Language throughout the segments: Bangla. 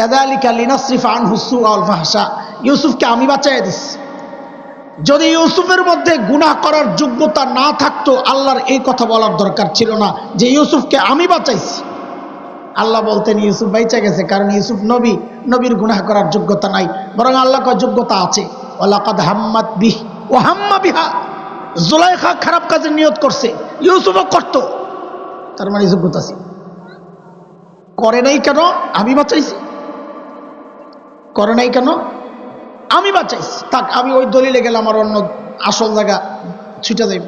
কাযালিকা লিনাসরিফা আনহু সুআ ওয়াল ফাহশা, ইউসুফকে আমি বাঁচাইয়া দিছি। যদি ইউসুফের মধ্যে গুনাহ করার যোগ্যতা না থাকতো আল্লাহর এই কথা বলার দরকার ছিল না যে ইউসুফকে আমি বাঁচাইছি। আল্লাহ বলতেন ইউসুফ বাইচা গেছে, কারণ ইউসুফ নবী, নবীর গুনাহ করার যোগ্যতা নাই। বরং আল্লাহ কয় যোগ্যতা আছে। ওয়ালাকাদ হাম্মাত বিহি ওয়া হাম্মা বিহা, জুলাইখা খারাপ কাজের নিয়ত করছে, ইউসুফও করত, তার মানে যোগ্যতা আছে। করে নাই কেন? আমি বাঁচাইছি। করে নাই কেন? আমি বাঁচাইছি। থাক, আমি ওই দলিলে গেলাম, আমার অন্য আসল জায়গা ছুটে যাইব।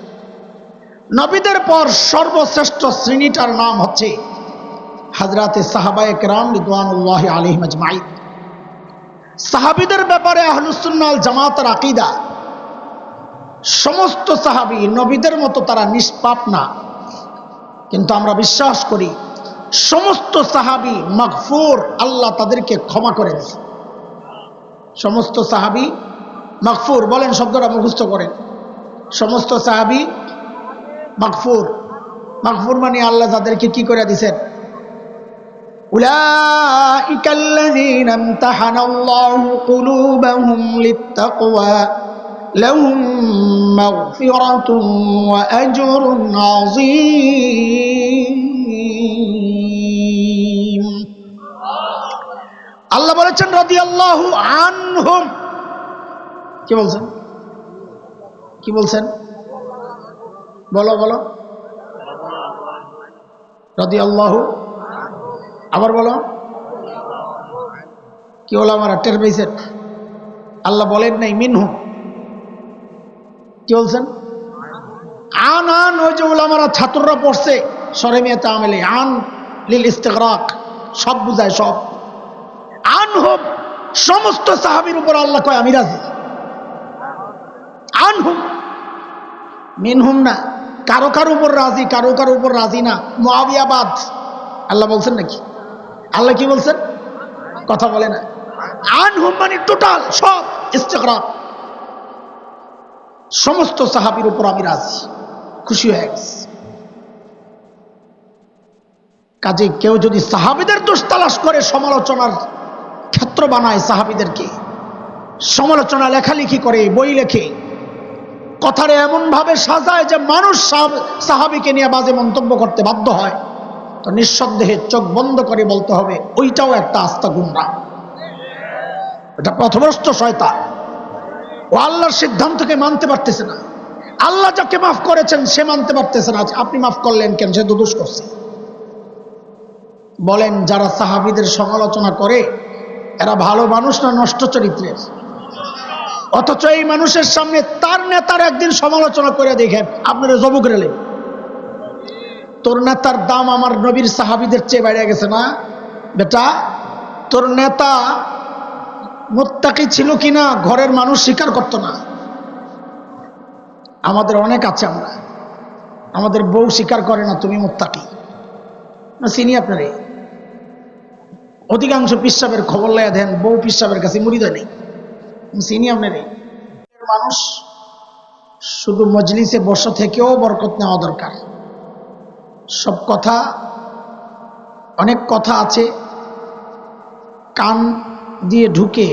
নবীদের পর সর্বশ্রেষ্ঠ শ্রেণীটার নাম হচ্ছে হযরতে সাহাবায়ে কেরাম রিদওয়ানুল্লাহি আলাইহিম আজমাইন। সাহাবীদের ব্যাপারে আহলুস সুন্নাহ ওয়াল জামাতের আকীদা, সমস্ত সাহাবী নবীদের মতো তারা নিষ্পাপ না, কিন্তু আমরা বিশ্বাস করি সমস্ত সাহাবী মাগফুর, আল্লাহ তাদেরকে ক্ষমা করে দিয়েছে। সমস্ত সাহাবী মাগফুর, বলেন শব্দটা মুখস্থ করেন। সমস্ত সাহাবী মাগফুর। মাগফুর মানে আল্লাহ তাদেরকে কি করে দিয়েছেন? উলাইকাল্লাযীনা ইমতাহানাল্লাহু কুলুবাহুম লিত্তাকওয়া লাহুম মাগফিরাতুন ওয়া আজরুন আযীম। আল্লাহ বলেছেন রাদিয়াল্লাহু আনহুম। কি বলছেন? কি বলছেন? বলো বলো। রাদিয়াল্লাহু, আবার বলো। কি হলো আমার টের পেয়েছেন? আল্লাহ বলেন নাই মিনহুম, কি বলছেন? আন আন, ওই যে উলামারা ছাত্ররা পড়ছে শরমিয়াতে আমেলে, আন লিল ইস্তিগরাক, সব বুঝায় সব। আনহুম, সমস্ত সাহাবীর উপর আল্লাহ কয় আমি রাজি। আনহুম, মিনহুম না। কারো কারো উপর রাজি, কারো কারো উপর রাজি না। মুআবিয়া বাদ, আল্লাহ বলছেন নাকি? আল্লাহ কি বলছেন? কথা বলে না। আনহুম মানে টোটাল সব, ইস্তিগরাক, সমস্ত সাহাবীর উপর আমি রাজি, খুশি হয়ে গেছি। কাজে কেউ যদি সাহাবীদের দোষ তালাশ করে সমালোচনার ক্ষেত্র বানায়, সাহাবীদেরকে সমালোচনা লেখালেখি করে, বই লেখে, কথারে এমন ভাবে সাজায় যে মানুষ সাহাবীকে নিয়ে বাজে মন্তব্য করতে বাধ্য হয়, তো নিঃসন্দেহে চোখ বন্ধ করে বলতে হবে ওইটাও একটা আস্তা গুমরাহ, এটা পথভ্রষ্ট শয়তান। ও আল্লাহর সিদ্ধান্তকে মানতে পারতেছে না। আল্লাহ যাকে মাফ করেছেন সে মানতে পারতেছে না। আপনি মাফ করলেন কেন? সে তো দোষ করছে। বলেন যারা সাহাবীদের সমালোচনা করে এরা ভালো মানুষ না নষ্ট চরিত্রের? অথচ এই মানুষের সামনে তার নেতার একদিন সমালোচনা করে দেখেন, আপনারা জবুক রেলে, তোর নেতার দাম আমার নবীর সাহাবীদের চেয়ে বেড়ে গেছে না বেটা? তোর নেতা মুত্তাকি ছিল কিনা ঘরের মানুষ স্বীকার করতো না। আমাদের অনেক আছে, আমরা আমাদের বউ স্বীকার করে না তুমি মুত্তাকি না। চিনি আপনারে, অধিকাংশ পিসাবের খবর লাইয়া দেন, বউ পিসাবের কাছে মুড়ি দেয় নেই। চিনি আপনারে। মানুষ শুধু মজলিসে বসা থেকেও বরকত নেওয়া দরকার। সব কথা, অনেক কথা আছে কান দিয়ে ঢুকে,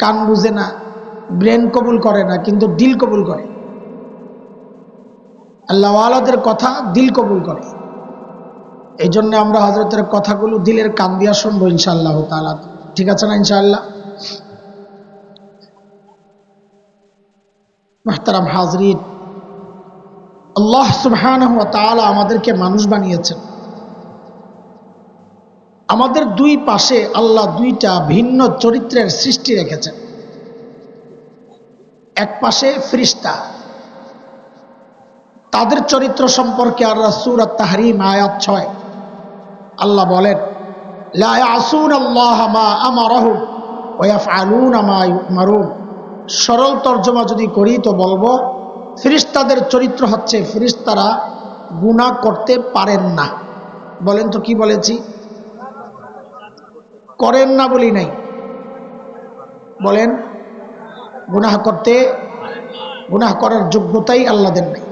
কান বুঝে না, ব্রেন কবুল করে না, কিন্তু দিল কবুল করে। আল্লাহওয়ালাদের কথা দিল কবুল করে। এই জন্য আমরা হযরতের কথাগুলো দিলের কান দিয়া শুনবো ইনশাআল্লাহ তাআলা। ঠিক আছে না ইনশাআল্লাহ? মুহতারাম হাজরিন, আল্লাহ সুবহানাহু ওয়া তাআলা আমাদেরকে মানুষ বানিয়েছেন। আমাদের দুই পাশে আল্লাহ দুইটা ভিন্ন চরিত্রের সৃষ্টি রেখেছেন। এক পাশে ফেরেশতা, তাদের চরিত্র সম্পর্কে আল্লাহ সূরা তাহরীম আয়াত 6 আল্লাহ বলেন লা ইয়াসুনাল্লাহা মা আমারাহুম ওয়া ইয়াফআলুনা মা ইউমারুন। সরল তর্জমা যদি করি তো বলবো ফেরেশতাদের চরিত্র হচ্ছে ফেরেশতারা গুনাহ করতে পারেন না। বলেন তো কি বলেছি? করেন না বলি নাই, বলেন গুনাহ করতে, গুনাহ করার যোগ্যতাই আল্লাহ দেন নাই।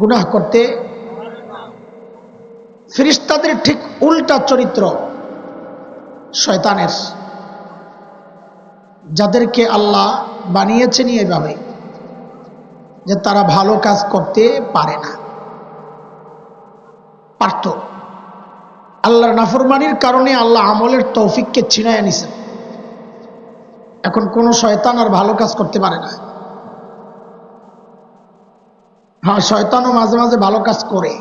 গুনাহ করতে ফেরেশতাদের ঠিক উল্টা চরিত্র। শয়তানের, যাদেরকে আল্লাহ বানিয়েছেন এইভাবে যে তারা ভালো কাজ করতে পারে না, পারত। আল্লাহর নাফরমানির কারণে আল্লাহ আমলের তৌফিককে ছিনায় নিছেন। এখন কোন শয়তান আর ভালো কাজ করতে পারে না। হ্যাঁ, শয়তানও মাঝে মাঝে ভালো কাজ করে,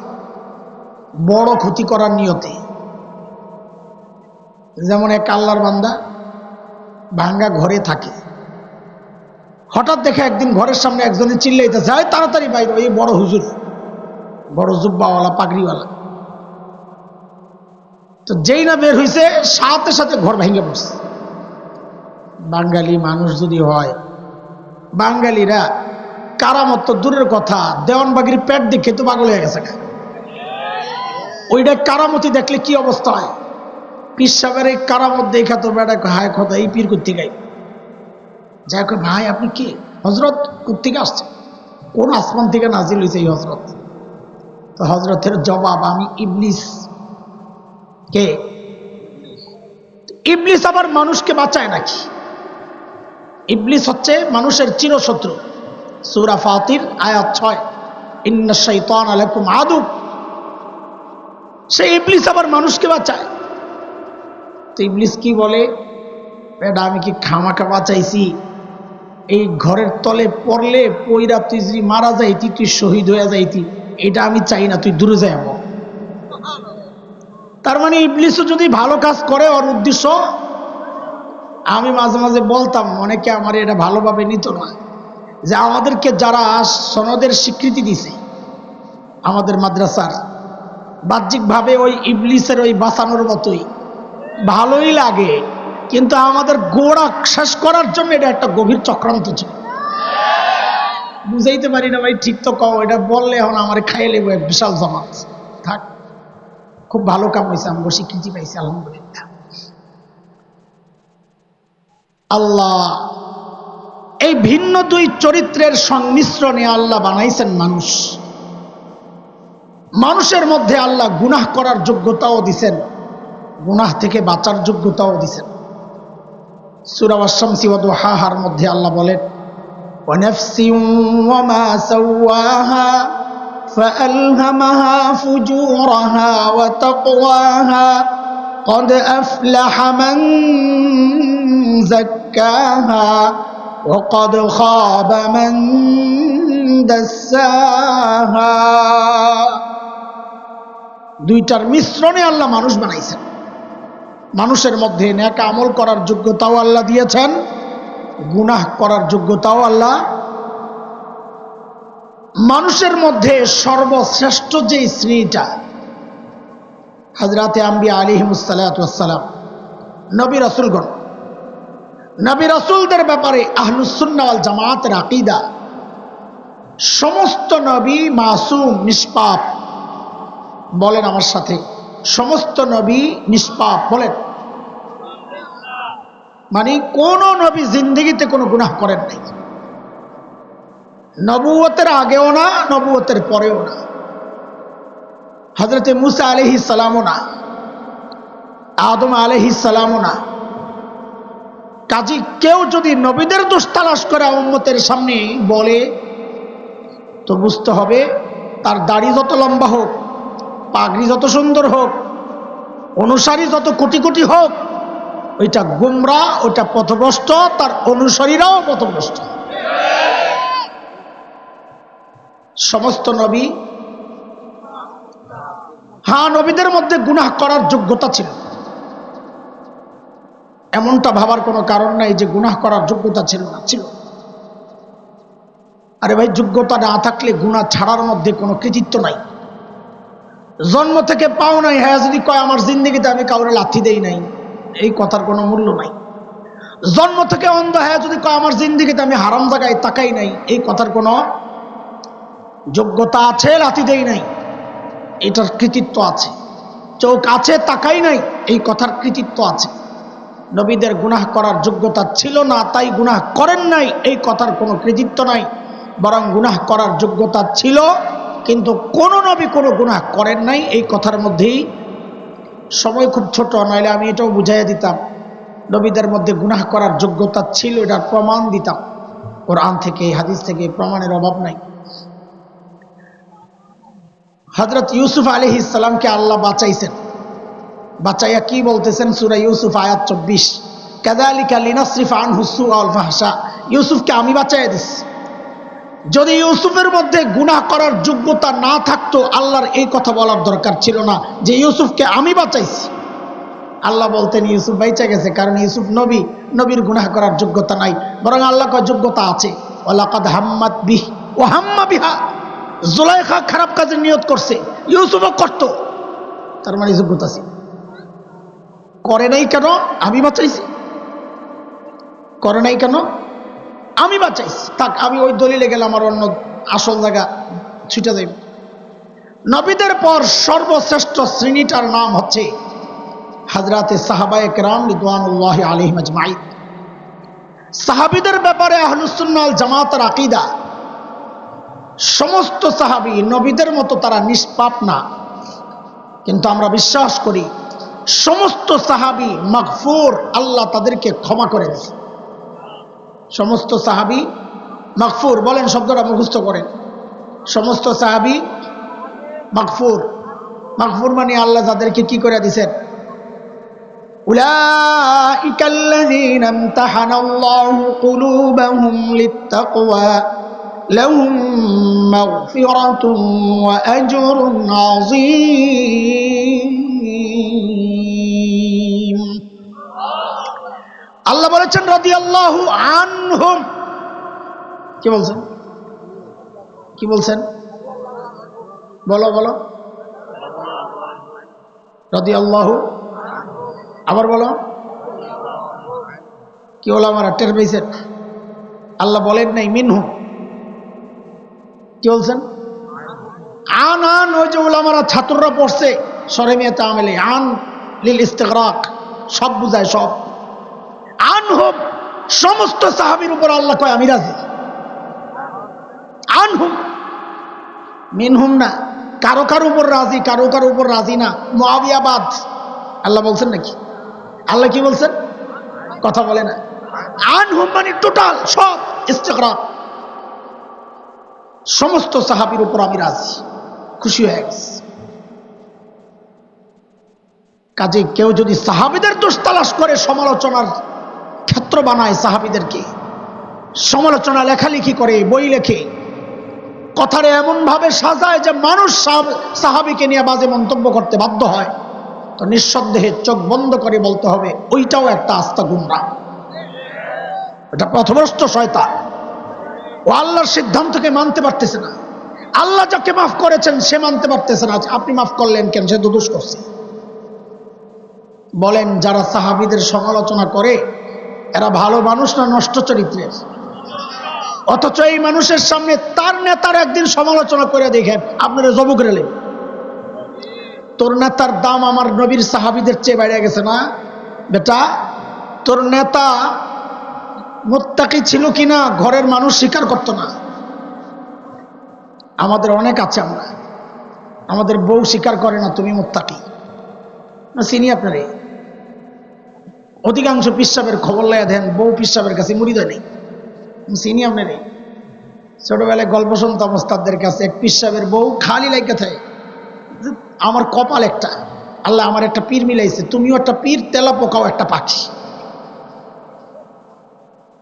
বড় ক্ষতি করার নিয়তে। যেমন এক আল্লাহর বান্দা ভাঙ্গা ঘরে থাকে, হঠাৎ দেখে একদিন ঘরের সামনে একজনে চিল্লাইতেছে, যায় তাড়াতাড়ি বাইরে, এই বড় হুজুর, বড় জুব্বাওয়ালা, পাগড়িওয়ালা। তো যেই না বের হয়েছে, সাথে সাথে ঘর ভেঙে পড়ছে। বাঙালি মানুষ যদি হয়, বাঙালিরা কারামত তো দূরের কথা, দেওয়ানবাগির পেট দেখে তো পাগল হয়ে গেছে। ওইটা কারামতি দেখলে কি অবস্থা হয়? পীর সাহেবের এই কারামত দেখা তো বেটা হায় কথা, এই পীর কোত্থেকে গাই যাই হোক। ভাই আপনি কে? হজরত কোত্থেকে আসছে? কোন আসমান থেকে নাজিল হয়েছে এই হজরত? তো হজরতের জবাব, আমি ইবলিস। কে? ইবলিস আবার মানুষকে বাঁচায় নাকি? ইবলিস হচ্ছে মানুষের চিরশত্রু। সূরা ফাতির আয়াত 6, ইন্নাশ শাইতানা লাকুম আদু। সেই ইবলিস আবার মানুষকে বাঁচায়। তো ইবলিস কি বলে, এটা আমি কি খামাখা বাঁচাইছি? এই ঘরের তলে পড়লে পইরা তুই যদি মারা যাইতি, তুই শহীদ হয়ে যাইতি, এটা আমি চাই না, তুই দূরে যাই। তার মানে ইবলিসও যদি ভালো কাজ করে, ওর উদ্দেশ্য, আমি মাঝে মাঝে বলতাম, অনেকে আমার এটা ভালোভাবে নিত না, যে আমাদেরকে যারা সনদের স্বীকৃতি দিছে আমাদের মাদ্রাসার, বাহ্যিকভাবে ওই ইবলিসের ওই বাঁচানোর মতোই ভালোই লাগে, কিন্তু আমাদের গোড়া শেষ করার জন্য এটা একটা গভীর চক্রান্ত ছিল। বুঝাইতে পারি না ভাই, ঠিক তো কও, এটা বললে এখন আমার খাইয়ে লেবো এক বিশাল জামাত। থাক, খুব ভালো কাম হয়েছে, আমি স্বীকৃতি পাইছি, আলহামদুলিল্লাহ। আল্লাহ এই ভিন্ন দুই চরিত্রের সংমিশ্রণে আল্লাহ বানাইছেন মানুষ। মানুষের মধ্যে আল্লাহ গুনাহ করার যোগ্যতাও দিছেন, গুনাহ থেকে বাঁচার যোগ্যতাও দিছেন। সূরা আশ-শামস ওয়া দুহাহার মধ্যে আল্লাহ বলেন, ওয়া নাফসিন ওয়া মা সাওয়াহা ফাআলহামাহা ফুজুরাহা ওয়া তাকওয়াহা قد أفلح من زكاها وقد خاب من دساها। দুইটার মিশ্রণে আল্লাহ মানুষ বানাইছেন। মানুষের মধ্যে নেক আমল করার যোগ্যতাও আল্লাহ দিয়েছেন, গুনাহ করার যোগ্যতাও আল্লাহ। মানুষের মধ্যে সর্বশ্রেষ্ঠ যে শ্রেণীটা, হযরতে আম্বিয়া আলাইহিমুস সালাতু ওয়াস সালাম, নবী রাসূলগণ, নবী রাসূলদের ব্যাপারে আহলুস সুন্নাহ ওয়াল জামাতের আকীদা, সমস্ত নবী মাসুম, নিষ্পাপ। বলেন আমার সাথে, সমস্ত নবী নিষ্পাপ। বলেন, মানে কোন নবী জিন্দেগিতে কোনো গুনাহ করেন নাই, নবুয়তের আগেও না, নবুয়তের পরেও না। হযরতে মুসা আলাইহিস সালামও না, আদম আলাইহিস সালামও না। কাজী কেউ যদি নবীদের দোষ তালাশ করে উম্মতের সামনে বলে, তো বুঝতে হবে তার দাড়ি যত লম্বা হোক, পাগড়ি যত সুন্দর হোক, অনুসারী যত কোটি কোটি হোক, ওইটা গুমরা, ওইটা পথভ্রষ্ট, তার অনুসারীরাও পথভ্রষ্ট। সমস্ত নবী, হ্যাঁ, নবীদের মধ্যে গুনাহ করার যোগ্যতা ছিল, এমনটা ভাবার কোনো কারণ নাই যে গুনাহ করার যোগ্যতা ছিল না, ছিল। আরে ভাই, যোগ্যতা না থাকলে গুনাহ ছাড়ার মধ্যে কোনো কৃতিত্ব নাই। জন্ম থেকে পাও নাই, হ্যাঁ যদি কয় আমার জিন্দেগিতে আমি কাউরে লাথি দেই নাই, এই কথার কোনো মূল্য নাই। জন্ম থেকে অন্ধ, হ্যাঁ যদি কয় আমার জিন্দেগিতে আমি হারাম জায়গায় তাকাই নাই, এই কথার কোনো যোগ্যতা আছে? লাথি দেই নাই, এটার কৃতিত্ব আছে। চোখ আছে, তাকাই নাই, এই কথার কৃতিত্ব আছে। নবীদের গুনাহ করার যোগ্যতা ছিল না, তাই গুনাহ করেন নাই, এই কথার কোনো কৃতিত্ব নাই। বরং গুনাহ করার যোগ্যতা ছিল, কিন্তু কোন নবী কোনো গুনাহ করেন নাই, এই কথার মধ্যেই সময় খুব ছোট, নইলে আমি এটাও বুঝাইয়া দিতাম নবীদের মধ্যে গুনাহ করার যোগ্যতা ছিল, এটার প্রমাণ দিতাম কোরআন থেকে, হাদিস থেকে, প্রমাণের অভাব নাই। হযরত ইউসুফ আলাইহিস সালামকে আল্লাহ বাঁচাইছেন, বাঁচাইয়া কি বলতেছেন সূরা ইউসুফ আয়াত 24, কাযালিকা লিনাসরিফা আনহু সুআ ওয়াল ফাহশা, ইউসুফকে আমি বাঁচাইয়া দিছি। যদি ইউসুফের মধ্যে গুনাহ করার যোগ্যতা না থাকতো আল্লাহর এই কথা বলার দরকার ছিল না যে ইউসুফকে আমি বাঁচাইছি। আল্লাহ বলতেন ইউসুফ বাইচা গেছে, কারণ ইউসুফ নবী, নবীর গুনাহ করার যোগ্যতা নাই। বরং আল্লাহ কয় যোগ্যতা আছে, ওয়ালাকাদ হাম্মাত বিহি ওয়া হাম্মা বিহা, জুলাইখা খারাপ কাজের নিয়ত করছে, ইউসুফও করত, তার মানে যোগ্যতা আছে। করে নাই কেন? আমি বাঁচাইছি। করে নাই কেন? আমি বাঁচাইছি। থাক, আমি ওই দলিলে গেলাম, আমার অন্য আসল জায়গা ছুটে যাইব। নবীদের পর সর্বশ্রেষ্ঠ শ্রেণীটার নাম হচ্ছে হযরতে সাহাবায়ে কেরাম রিদওয়ানুল্লাহি আলাইহিম আজমাইন। সাহাবীদের ব্যাপারে আহলুস সুন্নাহ ওয়াল জামাতের আকীদা, সমস্ত সাহাবী নবীদের মতো তারা নিষ্পাপ না, কিন্তু আমরা বিশ্বাস করি সমস্ত সাহাবী মাগফুর, আল্লাহ তাদেরকে ক্ষমা করে দিয়েছে। সমস্ত সাহাবী মাগফুর, বলেন শব্দটা মুখস্থ করেন, সমস্ত সাহাবী মাগফুর। মাগফুর মানে আল্লাহ তাদেরকে কি করে দিয়েছেন? উলাইকাল্লাযীনা ইমতাহানাল্লাহু কুলুবাহুম লিত্তাকওয়া লাহুম মাগফিরাতুন ওয়া আজরুন আযীম। আল্লাহ বলেছেন রাদিয়াল্লাহু আনহুম। কি বলছেন? কি বলছেন? বলো বলো, রাদিয়াল্লাহু, আবার বলো। কি হলো আমার টের পেয়েছেন? আল্লাহ বলেন নাই মিনহুম, কি বলছেন? আন আন, ওই যে ওলামারা ছাত্ররা পড়ছে সরেমিয়া তামেলে, আন লিল ইস্তিগরাক, সব বুঝায় সব। আনহুম, সমস্ত সাহাবীর উপর আল্লাহ কয় আমি রাজি। আনহুম, মিনহুম না। কারো কারো উপর রাজি, কারো কারো উপর রাজি না। মুআবিয়া বাদ, আল্লাহ বলছেন নাকি? আল্লাহ কি বলছেন? কথা বলে না। আনহুম মানে টোটাল সব, ইস্তিগরাক, সমস্ত সাহাবীর উপর আমি রাজি, খুশি হয়ে গেছি। কাজে কেউ যদি সাহাবীদের দোষ তালাশ করে সমালোচনার ক্ষেত্র বানায়, সাহাবীদেরকে সমালোচনা লেখালেখি করে, বই লেখে, কথারে এমন ভাবে সাজায় যে মানুষ সাহাবীকে নিয়ে বাজে মন্তব্য করতে বাধ্য হয়, তো নিঃসন্দেহে চোখ বন্ধ করে বলতে হবে ওইটাও একটা আস্তা গুমরাহ, এটা পথভ্রষ্ট শয়তান। ও আল্লাহর সিদ্ধান্তকে মানতে পারতেছে না। আল্লাহ যাকে মাফ করেছেন সে মানতে পারতেছে না। আপনি মাফ করলেন কেন? সে দোষ করছে। বলেন, যারা সাহাবীদের সমালোচনা করে এরা ভালো মানুষ না নষ্ট চরিত্রের? অথচ এই মানুষের সামনে তার নেতার একদিন সমালোচনা করে দেখেন, আপনারা জবুক রেলে, তোর নেতার দাম আমার নবীর সাহাবীদের চেয়ে বেড়ে গেছে না বেটা? তোর নেতা মুত্তাকি ছিল কিনা ঘরের মানুষ স্বীকার করতো না। আমাদের অনেক আছে, আমরা আমাদের বউ স্বীকার করে না তুমি মুত্তাকি না। চিনি আপনারে, অধিকাংশ পিসাবের খবর লাইয়া দেন বউ পিসাবের কাছে মুড়ি দেয় নেই। চিনি আপনারে, ছোটবেলায় গল্প শুনতাম ওস্তাদদের কাছে, এক পিসাবের বউ খালি লাইকা থাকে, আমার কপাল একটা, আল্লাহ আমার একটা পীর মিলাইছে, তুমিও একটা পীর, তেলা পোকাও একটা পাখি।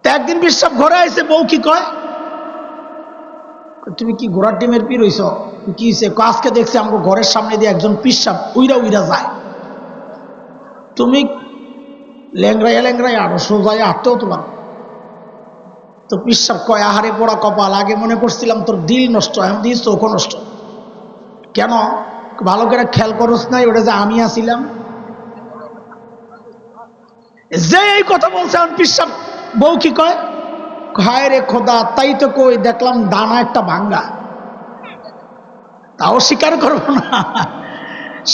একদিন পিসাব ঘরে আইছে, বউ কি কয়, তুমি কি ঘোড়ার ডিমের পীর হইছ? কি হয়েছে? আজকে দেখছি আমাকে ঘরের সামনে দিয়ে একজন পিসাব উইরা উইরা যায়, তুমি ল্যাংরাইয়া ল্যাংরাইয়া আরো সোজায় আটতেও তোমার। তো পিসাব কয়, আহারে পোড়া কপাল, আগে মনে করছিলাম তোর দিল নষ্ট, এখন দিস চোখও নষ্ট। কেন? ভালো করে খেয়াল করস নাই ওটা যে আমি আসিলাম। যে এই কথা বলছে, এখন পিসাব বউ কি কয়, হায় রে খোদা, তাই তো কই, দেখলাম দানা একটা ভাঙ্গা, তাও স্বীকার করব না,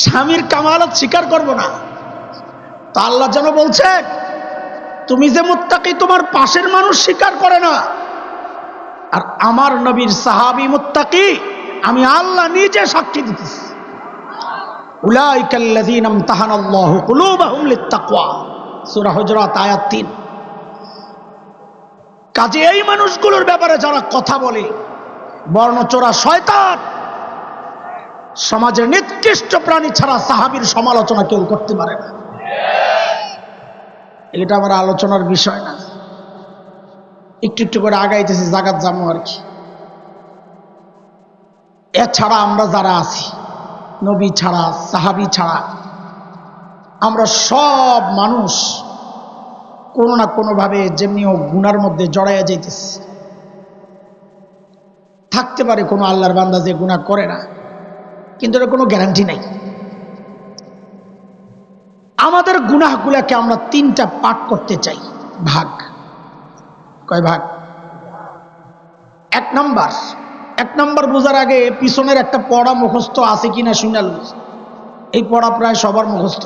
স্বামীর কামালত স্বীকার করব না। তা আল্লাহ যেন বলছে, তুমি যে মুত্তাকি তোমার পাশের মানুষ স্বীকার করে না, আর আমার নবীর সাহাবী মুত্তাকি, আমি আল্লাহ নিজে সাক্ষী দিতেছি। উলাইকাল্লাযীনা ইমতাহানাল্লাহু কুলুবাহুম লিত্তাকওয়া, সূরা হুজুরাত আয়াত 3। কাজে এই মানুষগুলোর ব্যাপারে যারা কথা বলে বর্ণচোরা শয়তান, সমাজের নিকৃষ্ট প্রাণী ছাড়া সাহাবীর সমালোচনা কেউ করতে পারে না। এটা আমার আলোচনার বিষয় না, একটু একটু করে আগাইতেছি, জাগাত জামু আর কি। এছাড়া আমরা যারা আছি, নবী ছাড়া, সাহাবী ছাড়া, আমরা সব মানুষ কোনো না কোনোভাবে যেমনি হোক গুনার মধ্যে জড়াইয়া যাইতেছে। থাকতে পারে কোনো আল্লাহর বান্দা যে গুনাহ করে না, কিন্তু এর কোনো গ্যারান্টি নাই। আমাদের গুনাহগুলাকে আমরা 3টা পার্ট করতে চাই, ভাগ। কয় ভাগ? এক নাম্বার বোঝার আগে পিছনের একটা পড়া মুখস্থ আছে কিনা শুনাল। এই পড়া প্রায় সবার মুখস্থ।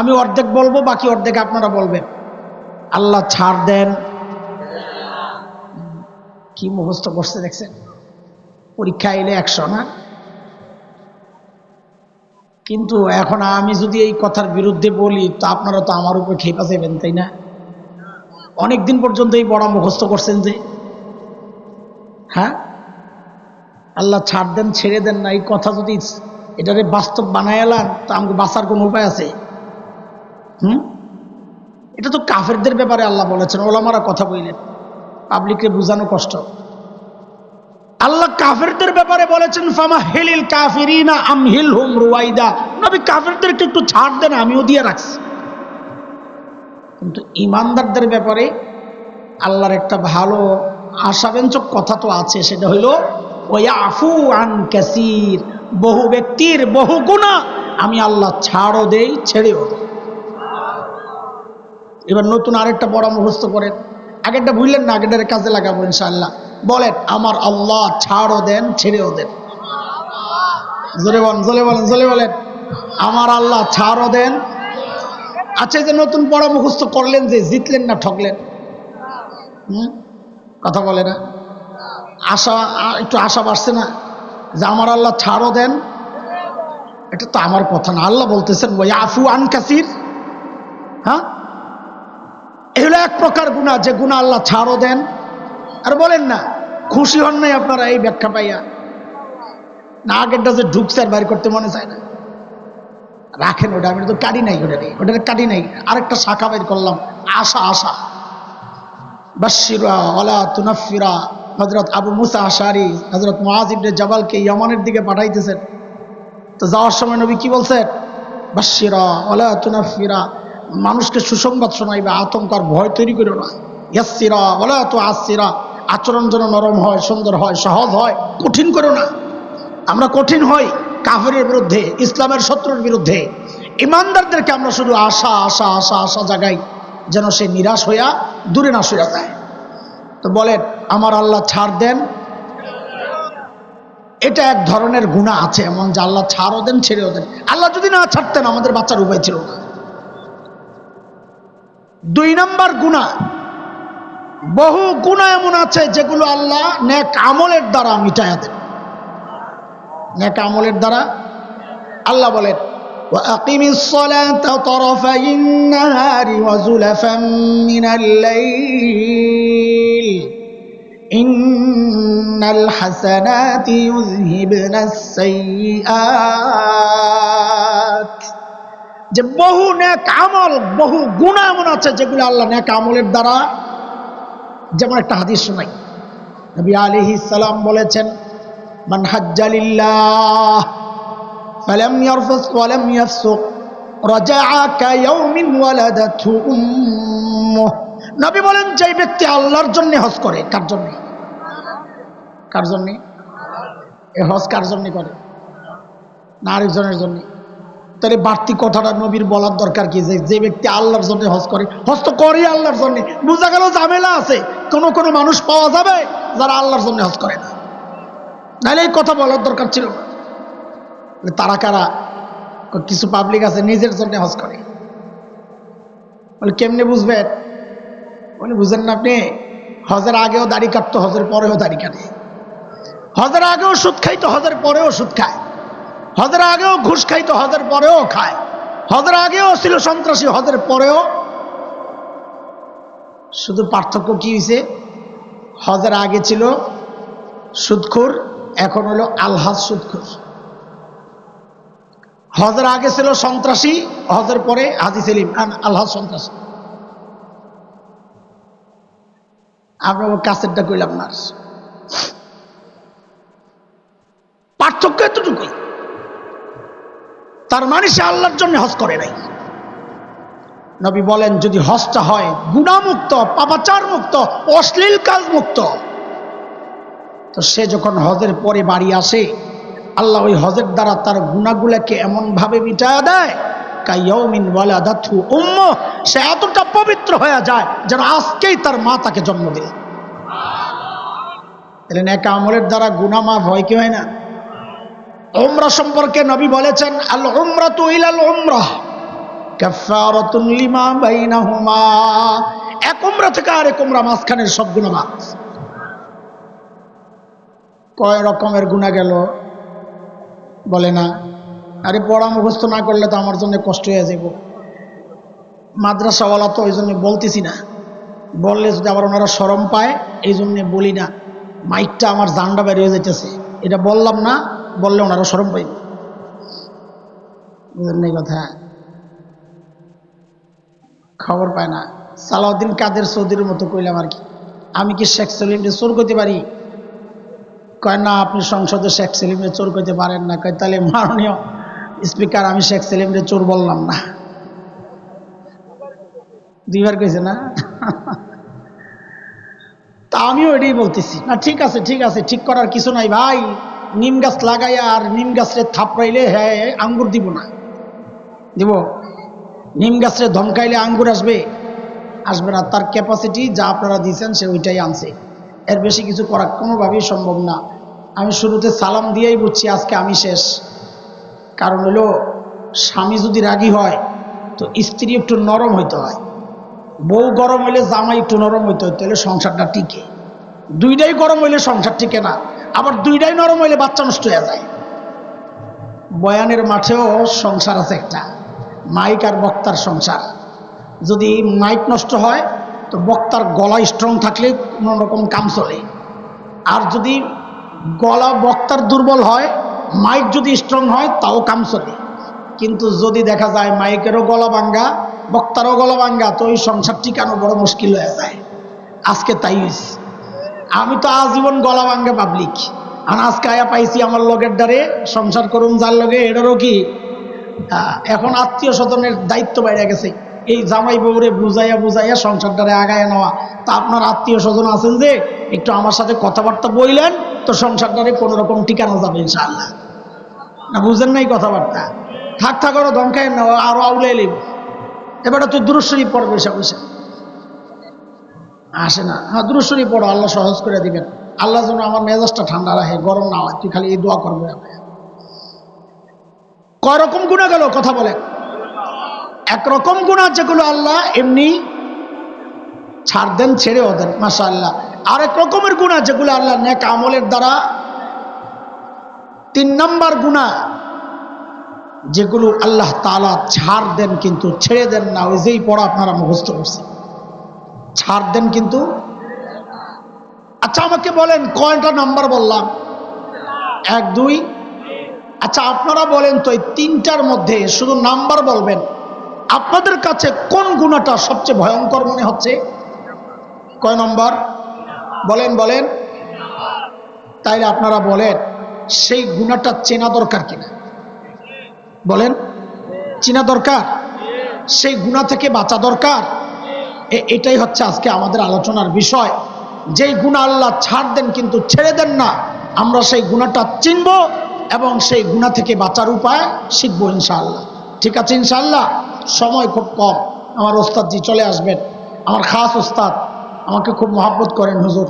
আমি অর্ধেক বলবো, বাকি অর্ধেক আপনারা বলবেন। আল্লাহ ছাড় দেন, কি মুখস্থ করছে দেখছেন? পরীক্ষা এলে 100 না? কিন্তু এখন আমি যদি এই কথার বিরুদ্ধে বলি তো আপনারা তো আমার উপর খেপা যাবেন, তাই না? অনেকদিন পর্যন্ত এই পড়া মুখস্থ করছেন যে, হ্যাঁ, আল্লাহ ছাড় দেন, ছেড়ে দেন না, এই কথা যদি এটারে বাস্তব বানায় এলাম তো আমাকে বাঁচার কোনো উপায় আছে? এটা তো কাফেরদের ব্যাপারে আল্লাহ বলেছেন, ওলামারা কথা বললেন, পাবলিককে বোঝানো কষ্ট। আল্লাহ কাফেরদের ব্যাপারে বলেছেন ফামাহিলিল কাফিরিনা আমহিলহুম রুয়াইদা, নবী কাফেরদেরকে একটু ছাড় দেন, আমিও দিয়ে রাখছি। কিন্তু ঈমানদারদের ব্যাপারে আল্লাহর একটা ভালো আশাব্যঞ্জক কথা তো আছে, সেটা হইল ওয়াফু আন কাসীর, বহু ব্যক্তির বহু গুনাহ আমি আল্লাহ ছাড়ও দেই, ছেড়েও দেই। এবার নতুন আরেকটা পড়া মুখস্থ করেন, আগেরটা ভুললেন না, আগেরটার কাজে লাগাবো ইনশাআল্লাহ। বলেন, আমার আল্লাহ ছাড়ও দেন, ছেড়েও দেন। জোরে বলেন, জোরে বলেন, আমার আল্লাহ ছাড়ও দেন। আচ্ছা, এই যে নতুন পড়া মুখস্থ করলেন, যে জিতলেন না ঠকলেন? কথা বলে না? আশা, একটু আশা বাড়ছে না যে আমার আল্লাহ ছাড়ও দেন? এটা তো আমার কথা না, আল্লাহ বলতেছেন ওয়াফু আন কাসীর। হ্যাঁ, এগুলো এক প্রকার গুনাহ, যে গুনাহ আল্লাহ ছাড়ও দেন। আর বলেন না, খুশি হন নাই আপনারা এই ব্যাখ্যা পাইয়া? না, আগেরটা যে ঢুকছে আর বাইর করতে মনে চায় না, রাখেন ওটা, আমি তো কাটি নাই, ওটা কাটি নাই। আরেকটা শাখা বের করলাম, আশা। বাশশিরা ওয়ালা তুনাফিরা। হযরত আবু মুসা আশআরী হযরত মুআয ইবনে জাবালকে ইয়ামানের দিকে পাঠাইতেছেন, তো যাওয়ার সময় নবী কি বলছেন? বাশশিরা ওয়ালা তুনাফিরা, মানুষকে সুসংবাদ শোনাইবে, আতঙ্ক আর ভয় তৈরি করো না। ইয়াসসিরা ওয়ালা তুআসসিরা, আচরণ যেন নরম হয়, সুন্দর হয়, সহজ হয়, কঠিন করো না। আমরা কঠিন হই কাফেরের বিরুদ্ধে, ইসলামের শত্রুর বিরুদ্ধে। ইমানদারদেরকে আমরা শুধু আশা জাগাই, যেন সে নিরাশ হইয়া দূরে না সইয়া যায়। তো বলেন, আমার আল্লাহ ছাড় দেন, এটা এক ধরনের গুনাহ আছে এমন, যে আল্লাহ ছাড়ও দেন, ছেড়েও দেন। আল্লাহ যদি না ছাড়তেন আমাদের বাচ্চার উপায় ছিল না। 2 নম্বর গুনাহ, বহু গুনাহ এমন আছে যেগুলো আল্লাহ নেক আমলের দ্বারা মিটায়া দেন। নেক আমলের দ্বারা আল্লাহ বলেন ওয়াকিমিস সালাতা তারাফাইন নাহারি ওয়া যুলাফাম মিনাল লাইল ইন্নাল হাসানাতি ইউযহিবনাস সাইয়্যাত। যে বহু নেক আমল, বহু গুনাহ এমন আছে যেগুলো আল্লাহ নেক আমলের দ্বারা, যেমন একটা হাদিস শোনাই, নবী আলাইহিস সালাম বলেছেন মান হাজ্জা লিল্লাহ ফালাম ইয়ারফুস ওয়ালাম ইয়াফসুক রাজাআ কায়াউমিন ওয়ালাদাতহু উম্মুহ। নবী বলেন, যে ব্যক্তি আল্লাহর জন্য হজ করে, কার জন্য? কার জন্য? এই হজ কার জন্য করে? না আরেকজনের জন্য? তাহলে বাড়তি কথাটা নবীর বলার দরকার কি? যে ব্যক্তি আল্লাহর জন্য হজ করে, হজ তো করে আল্লাহর জন্য। বোঝা গেল ঝামেলা আছে, কোনো মানুষ পাওয়া যাবে যারা আল্লাহর জন্য হজ করে না, নাহলে এই কথা বলার দরকার ছিল না। তারা কারা? কিছু পাবলিক আছে নিজের জন্য হজ করে। বলে কেমনে বুঝবেন? বলে বুঝেন না আপনি, হজের আগেও দাড়ি কাটতো, হজের পরেও দাড়ি কাটে, হজের আগেও সুদ খাইতো, হজের পরেও সুদ খায়। হজের আগেও ঘুষ খাইতো, হজের পরেও খায়। হজের আগেও ছিল সন্ত্রাসী, হজের পরেও। শুধু পার্থক্য কি হয়েছে? হজের আগে ছিল সুদখোর, এখন হলো আলহাজ সুদখোর। হজের আগে ছিল সন্ত্রাসী, হজের পরে হাজি সেলিম আলহাজ সন্ত্রাসী। আপনার কাছেরটা কইলাম না, পার্থক্য এতটুকুই। তার মানে সে আল্লাহর জন্য হজ করে নাই। নবী বলেন যদি হজটা হয় গুনাহমুক্ত, পাপাচার মুক্ত, অশ্লীল কাজ মুক্ত, তো সে যখন হজের পরে বাড়ি আসে, আল্লাহ ওই হজের দ্বারা তার গুনাহগুলোকে এমন ভাবে মিটায়া দেয়, কায়াউমিন ওয়ালাদাতহু উম্মুহ, সে এতটা পবিত্র হয়ে যায় যেন আজকেই তার মা তাকে জন্ম দিল। তাহলে নেক আমলের দ্বারা গুনাহ মাফ হয় কি হয় না? উমরা সম্পর্কে নবী বলেছেন, আল উমরাতু ইলাল উমরাহ কাফারাতুন লিমা বাইনাহুমা, এক উমরা থেকে আরেক উমরা মাঝখানের সব গুনাহ মাফ। কয় রকমের গুনাহ গেল বলে না? আরে পড়া মুখস্থ না করলে তো আমার জন্য কষ্ট হয়ে যাব। মাদ্রাসাওয়ালা তো ওই জন্য বলতেছি না, বললে যদি আবার ওনারা শরম পায় এই জন্যে বলি না। মাইকটা আমার জানডা বেরিয়ে যেতেছে, এটা বললাম না, বললে ওনারা শরম পাইবে, বুঝলেন এই কথা? খবর পায় না। সালাউদ্দিন কাদের চৌধুরীর মতো কইলাম আর কি, আমি কি শেখ সেলিমরে চোর করতে পারি? কয় না, আপনি সংসদে শেখ সেলিমরে চোর করতে পারেন না। কয় তাহলে মাননীয় স্পিকার, আমি শেখ সেলিমরে চোর বললাম না। দুইবার কইছে না? তা আমিও এটাই বলতেছি না। ঠিক আছে, ঠিক আছে, ঠিক করার কিছু নাই ভাই। নিম গাছ লাগাইয়া আর নিম গাছরে থাপড়াইলে হ্যাঁ আঙ্গুর দিব না? দিব? নিম গাছরে ধমকাইলে আঙ্গুর আসবে? আসবে না। তার ক্যাপাসিটি যা আপনারা দিয়েছেন সে ওইটাই আনছে, এর বেশি কিছু করা কোনোভাবেই সম্ভব না। আমি শুরুতে সালাম দিয়েই বুঝছি আজকে আমি শেষ। কারণ হলো স্বামী যদি রাগী হয় তো স্ত্রী একটু নরম হইতে হয়, বউ গরম হইলে জামাই একটু নরম হইতে হয়, তাহলে সংসারটা টিকে। দুইটাই গরম হইলে সংসার টিকে না, আবার দুইটাই নরম হইলে বাচ্চা নষ্ট হয়ে যায়। বয়ানের মাঠেও সংসার আছে একটা, মাইক আর বক্তার সংসার। যদি মাইক নষ্ট হয় তো বক্তার গলা স্ট্রং থাকলে কোনো রকম কাম চলে, আর যদি গলা বক্তার দুর্বল হয়, মাইক যদি স্ট্রং হয় তাও কাম চলে। কিন্তু যদি দেখা যায় মাইকেরও গলা ভাঙ্গা, বক্তারও গলা ভাঙ্গা, তো ওই সংসার টিকানো বড় মুশকিল হয়ে যায়। আজকে তাই হয়েছে। আমি তো আজীবন গলা ভাঙ্গা পাবলিক, আর আজকে আয়া পাইছি আমার লগের দ্বারে সংসার করুন যার লগে, এটারও কি এখন আত্মীয় স্বজনের দায়িত্ব বাইরে গেছে। এই জামাই বউরে বুঝাইয়া বুঝাইয়া সংসারটারে আগায় নেওয়া। তা আপনার আত্মীয় স্বজন আছেন যে একটু আমার সাথে কথাবার্তা বললেন তো সংসারটারে কোনো রকম টিকানো যাবে ইনশাআল্লাহ। না বুঝেন নাই কথাবার্তা? থাক থাক ওরা ধমকায় না, আরো আউলে এলিব। এবারে তুই দুরূদ শরীফ পড়বে, বসে বসে আসে না? হ্যাঁ দুরূদ শরীফ পড়ো, আল্লাহ সহজ করে দিবেন। আল্লাহ যেন আমার মেজাজটা ঠান্ডা রাখে, গরম না হয়। তুই খালি এই দোয়া করবে। কয় রকম গুনাহ গেল কথা বলেন? একরকম গুনাহ যেগুলো আল্লাহ এমনি ছাড় দেন, ছেড়েও দেন, মাশাআল্লাহ। আরেক রকমের গুনাহ যেগুলো আল্লাহ নেক আমলের দ্বারা, 3 নাম্বার গুনাহ যেগুলো আল্লাহ তাআলা ছাড় দেন কিন্তু ছেড়ে দেন না। ওই যেই পড়া আপনারা মুখস্থ করছেন, ছাড় দেন কিন্তু। আচ্ছা আমাকে বলেন কয়টা নাম্বার বললাম? 1 2। আচ্ছা আপনারা বলেন তো এই 3টার মধ্যে শুধু নাম্বার বলবেন, আপনাদের কাছে কোন গুনাহটা সবচেয়ে ভয়ঙ্কর মনে হচ্ছে? কয় নম্বর বলেন? বলেন। তাইলে আপনারা বলেন সেই গুনাহটা চেনা দরকার কিনা? বলেন, চেনা দরকার? সেই গুনাহ থেকে বাঁচা দরকার? এটাই হচ্ছে আজকে আমাদের আলোচনার বিষয়। যেই গুনাহ আল্লাহ ছাড় দেন কিন্তু ছেড়ে দেন না, আমরা সেই গুনাহটা চিনব এবং সেই গুনাহ থেকে বাঁচার উপায় শিখবো ইনশাআল্লাহ। ঠিক আছে ইনশাআল্লাহ? সময় খুব কম, আমার ওস্তাদজি চলে আসবেন। আমার খাস ওস্তাদ, আমাকে খুব মহব্বত করেন হুজুর,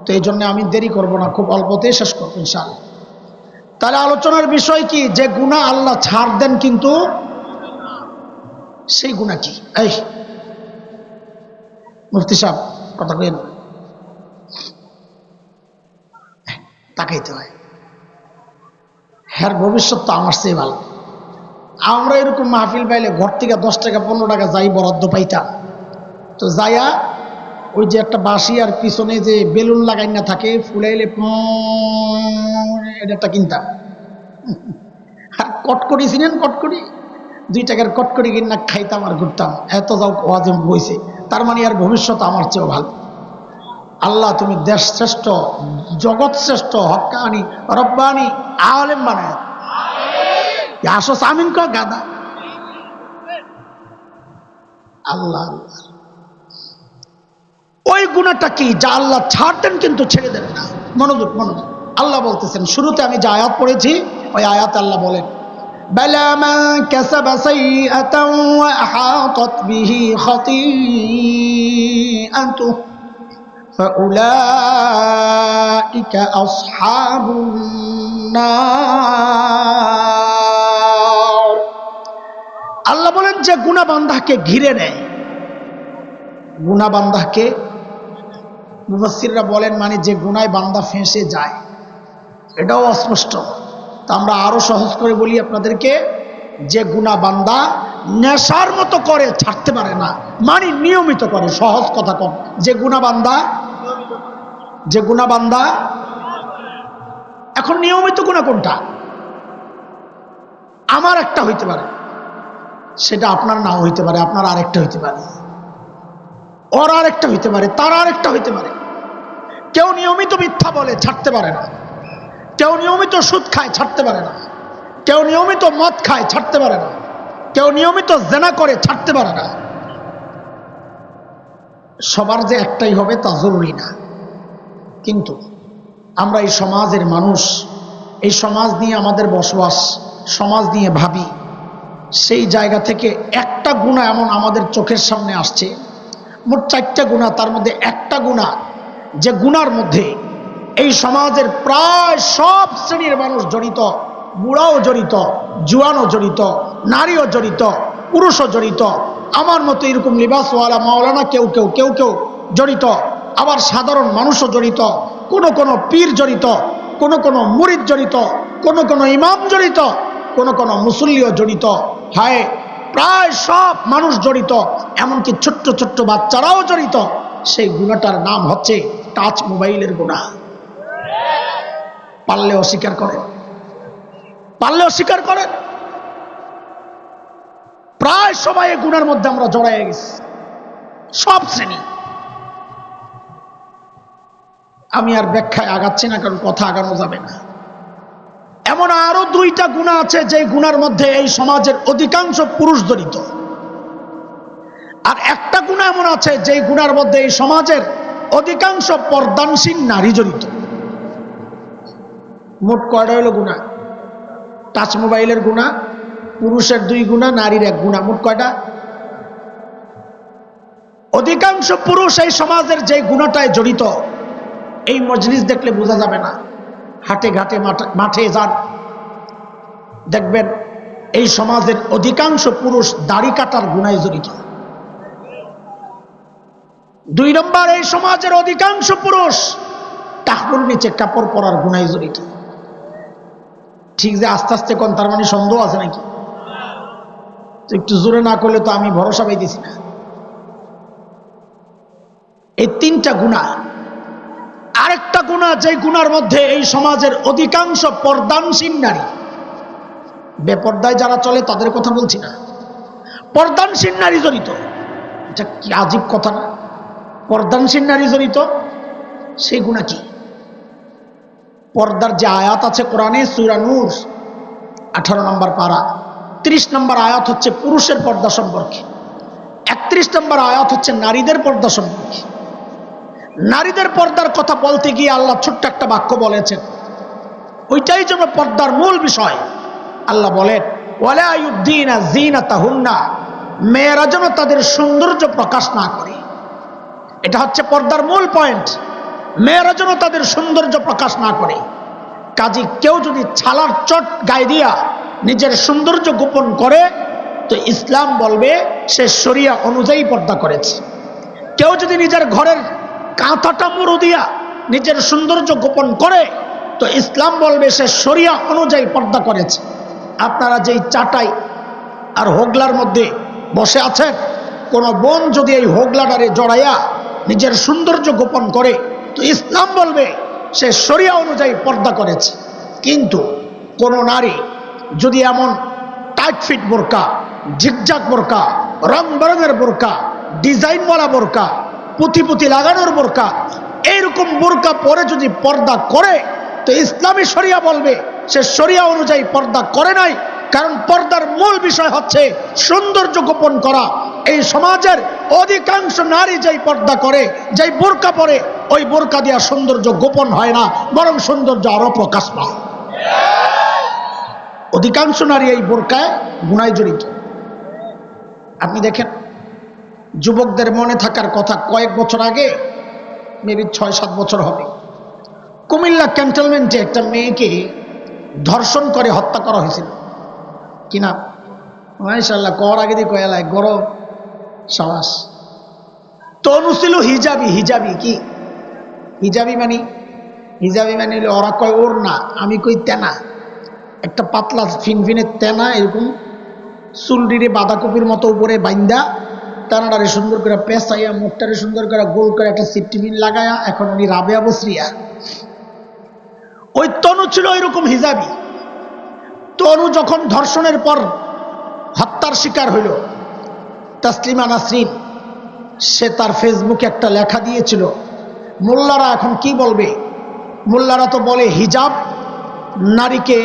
তো এই জন্য আমি দেরি করব না, খুব অল্পতেই শেষ করবো ইনশাআল্লাহ। তাহলে আলোচনার বিষয় কি? যে গুনাহ আল্লাহ ছাড় দেন কিন্তু সেই গুনাহ কি? এই মুফতি সাহেব কথা কইেন, তাকাইতে হয়। হ্যাঁ ভবিষ্যৎ তো আমার চেয়ে ভালো। আমরা এরকম মাহফিল পাইলে ঘর থেকে 10 টাকা 15 টাকা যাই বরাদ্দ পাইতাম, তো যাইয়া ওই যে একটা বাঁশি আর পিছনে যে বেলুন লাগাই না থাকে ফুলাইলে এটা কিনতাম। আর কটকটি ছিলেন, কটকটি 2 টাকার কটকটি কিনা খাইতাম আর ঘুরতাম, এত যাও ওয়াজে বইছে। তার মানে আর ভবিষ্যৎ আমার চেয়েও ভালো। আল্লাহ তুমি দেশ শ্রেষ্ঠ, জগৎ শ্রেষ্ঠ, হক্কানি রব্বানি আলেম বানায়। আসো আমিন ক গাদা। আল্লাহ ওই গুনাহটা কি যা আল্লাহ ছাড়তেন কিন্তু ছেড়ে দেন না। মনোযোগ মনোযোগ, আল্লাহ বলতেছেন, শুরুতে আমি যে আয়াত পড়েছি ওই আয়াতে আল্লাহ বলেন, বালা মান কাসাবা সাইয়্যাতান ওয়া আহাতাত বিহি খাতিআতুহু ফাউলাইকা আসহাবুন নার। আল্লাহ বলেন যে গুনাহ বান্দাকে ঘিরে নেয়, গুনাহ বান্দাকে, মুফাসসিররা বলেন মানে যে গুনায় বান্দা ফেঁসে যায়, এটাও অস্পষ্ট। তা আমরা আরো সহজ করে বলি আপনাদেরকে, যে গুনাহ বান্দা নেশার মতো করে ছাড়তে পারে না, মানে নিয়মিত করে। সহজ কথা কম, যে গুনাহ বান্দা এখন নিয়মিত গুনাহ কোনটা? আমার একটা হইতে পারে, সেটা আপনার নাও হইতে পারে, আপনার আরেকটা হইতে পারে, ওর আরেকটা হইতে পারে, তার আরেকটা হইতে পারে। কেউ নিয়মিত মিথ্যা বলে ছাড়তে পারে না, কেউ নিয়মিত সুদ খায় ছাড়তে পারে না, কেউ নিয়মিত মদ খায় ছাড়তে পারে না, কেউ নিয়মিত জেনা করে ছাড়তে পারে না। সবার যে একটাই হবে তা জরুরি না, কিন্তু আমরা এই সমাজের মানুষ, এই সমাজ নিয়ে আমাদের বসবাস, সমাজ নিয়ে ভাবি, সেই জায়গা থেকে একটা গুনাহ এমন আমাদের চোখের সামনে আসছে, মোট 4টা গুনাহ, তার মধ্যে একটা গুনাহ যে গুনার মধ্যে এই সমাজের প্রায় সব শ্রেণীর মানুষ জড়িত, বুড়াও জড়িত, জুয়ানও জড়িত, নারীও জড়িত, পুরুষও জড়িত, আমার মতো এরকম লিবাসওয়ালা মাওলানা কেউ কেউ কেউ কেউ জড়িত, আবার সাধারণ মানুষও জড়িত, কোন পীর জড়িত, কোন মুরিদ জড়িত, কোন ইমাম জড়িত, কোন মুসল্লিও জড়িত। হায়, প্রায় সব মানুষ জড়িত, এমনকি ছোট্ট ছোট্ট বাচ্চারাও জড়িত। সেই গুনাহটার নাম হচ্ছে টাচ মোবাইলের গুনাহ। পারলে অস্বীকার করেন, পারলে অস্বীকার করেন। প্রায় সবাই এই গুনার মধ্যে আমরা জড়ায় গেছি, সব শ্রেণী। আমি আর ব্যাখ্যায় আগাচ্ছি না, কারণ কথা আগানো যাবে না। এমন আরো 2টা গুনাহ আছে যে গুনার মধ্যে এই সমাজের অধিকাংশ পুরুষ জড়িত, আর একটা গুনাহ এমন আছে যে গুনার মধ্যে এই সমাজের অধিকাংশ পর্দানসীন নারী জড়িত। মোট কয়টা হইল গুনাহ? টাচ মোবাইলের গুনাহ, পুরুষের 2 গুনাহ, নারীর 1 গুনাহ, মোট কয়টা? অধিকাংশ পুরুষ এই সমাজের যে গুনাহটায় জড়িত, এই মজলিস দেখলে বোঝা যাবে না। হাটে ঘাটে মাঠে যান, দেখবেন এই সমাজের অধিকাংশ পুরুষ দাড়ি কাটার গুনায় জড়িত। 2 নম্বর, এই সমাজের অধিকাংশ পুরুষ টাকনুর নিচে কাপড় পরার গুনায় জড়িত। ঠিক যে আস্তে আস্তে কোন, তার মানে সন্দেহ আছে নাকি? একটু জোরে না করলে তো আমি ভরসা পাইতেছি না। এই 3টা গুনাহ। আরেকটা গুনাহ, যে গুনার মধ্যে এই সমাজের অধিকাংশ পর্দানসীন নারী, বেপর্দায় যারা চলে তাদের কথা বলছি না, পর্দানসীন নারী জড়িত। এটা কি আজীব কথা না? পর্দানসীন নারী জড়িত, সেই গুনাহ কি? পর্দার যে আয়াত আছে কোরআনে, সূরা নূর 18 নম্বর পারা 30 নম্বর আয়াত হচ্ছে পুরুষের পর্দা সম্পর্কে, 31 নম্বর আয়াত হচ্ছে নারীদের পর্দা সম্পর্কে। নারীদের পর্দার কথা বলতে গিয়ে আল্লাহ ছোট্ট একটা বাক্য বলেছেন, ওইটাই যেন পর্দার মূল বিষয়। আল্লাহ বলেন, ওয়ালা ইউদ্দিনা যিনাতাহুন্না, মেয়েরা যেন তাদের সৌন্দর্য প্রকাশ না করে। এটা হচ্ছে পর্দার মূল পয়েন্ট, মেয়েরা যেন তাদের সৌন্দর্য প্রকাশ না করে। কাজী কেউ যদি ছালার চট গায়ে দিয়া নিজের সৌন্দর্য গোপন করে, তো ইসলাম বলবে সে শরিয়া অনুযায়ী পর্দা করেছে। কেউ যদি নিজের ঘরের কাঁথাটা মুড়ো দিয়া নিজের সৌন্দর্য গোপন করে, তো ইসলাম বলবে সে শরিয়া অনুযায়ী পর্দা করেছে। আপনারা যেই চাটাই আর হোগলার মধ্যে বসে আছেন, কোন বোন যদি এই হোগলাটারে জড়াইয়া নিজের সৌন্দর্য গোপন করে, তো ইসলাম বলবে সে শরিয়া অনুযায়ী পর্দা করেছে। কিন্তু কোন নারী যদি এমন টাইট ফিট বোরকা, ঝিকঝাক বোরকা, রং বেরঙের বোরকা, ডিজাইনওয়ালা বোরকা, পুঁথি পুঁথি লাগানোর বোরকা, এইরকম বোরকা পরে যদি পর্দা করে, তো ইসলামী শরিয়া বলবে সে শরিয়া অনুযায়ী পর্দা করে নাই। কারণ পর্দার মূল বিষয় হচ্ছে সৌন্দর্য গোপন করা। এই সমাজের অধিকাংশ নারী যেই পর্দা করে, যেই বোরকা পরে, ওই বোরকা দিয়া সৌন্দর্য গোপন হয় না, বরং সৌন্দর্য আরো প্রকাশ পায়। অধিকাংশ নারী এই বোরকায় গুনায় জড়িত। আপনি দেখেন, যুবকদের মনে থাকার কথা, কয়েক বছর আগে, মেবি ৬-৭ বছর হবে, কুমিল্লা ক্যান্টনমেন্টে একটা মেয়েকে ধর্ষণ করে হত্যা করা হয়েছিল। কিনা মাশাআল্লাহ, কর আগে দিয়ে কয়ালায় গরম সাবাস। তনু ছিল হিজাবি। হিজাবি কি? হিজাবি মানে হলো ওরা কয় ওর না, আমি কই তেনা, একটা পাতলা ফিনফিনের তেনা, এরকম চুলডিরে বাঁধাকপির মতো উপরে বাইন্দা, তেনাটারে সুন্দর করে পেঁচাইয়া, মুখটারে সুন্দর করে গোল করে একটা সিফটিমিন লাগায়া, এখন উনি রাবেয়া বসরিয়া। ওই তনু ছিল এরকম হিজাবি। তনু যখন ধর্ষণের পর হত্যার শিকার হইল, তাসলিমা নাসরিন, সে তার ফেসবুকে একটা লেখা দিয়েছিল। মোল্লারা এখন কি বলবে? মোল্লারা তো বলে হিজাব নারীকে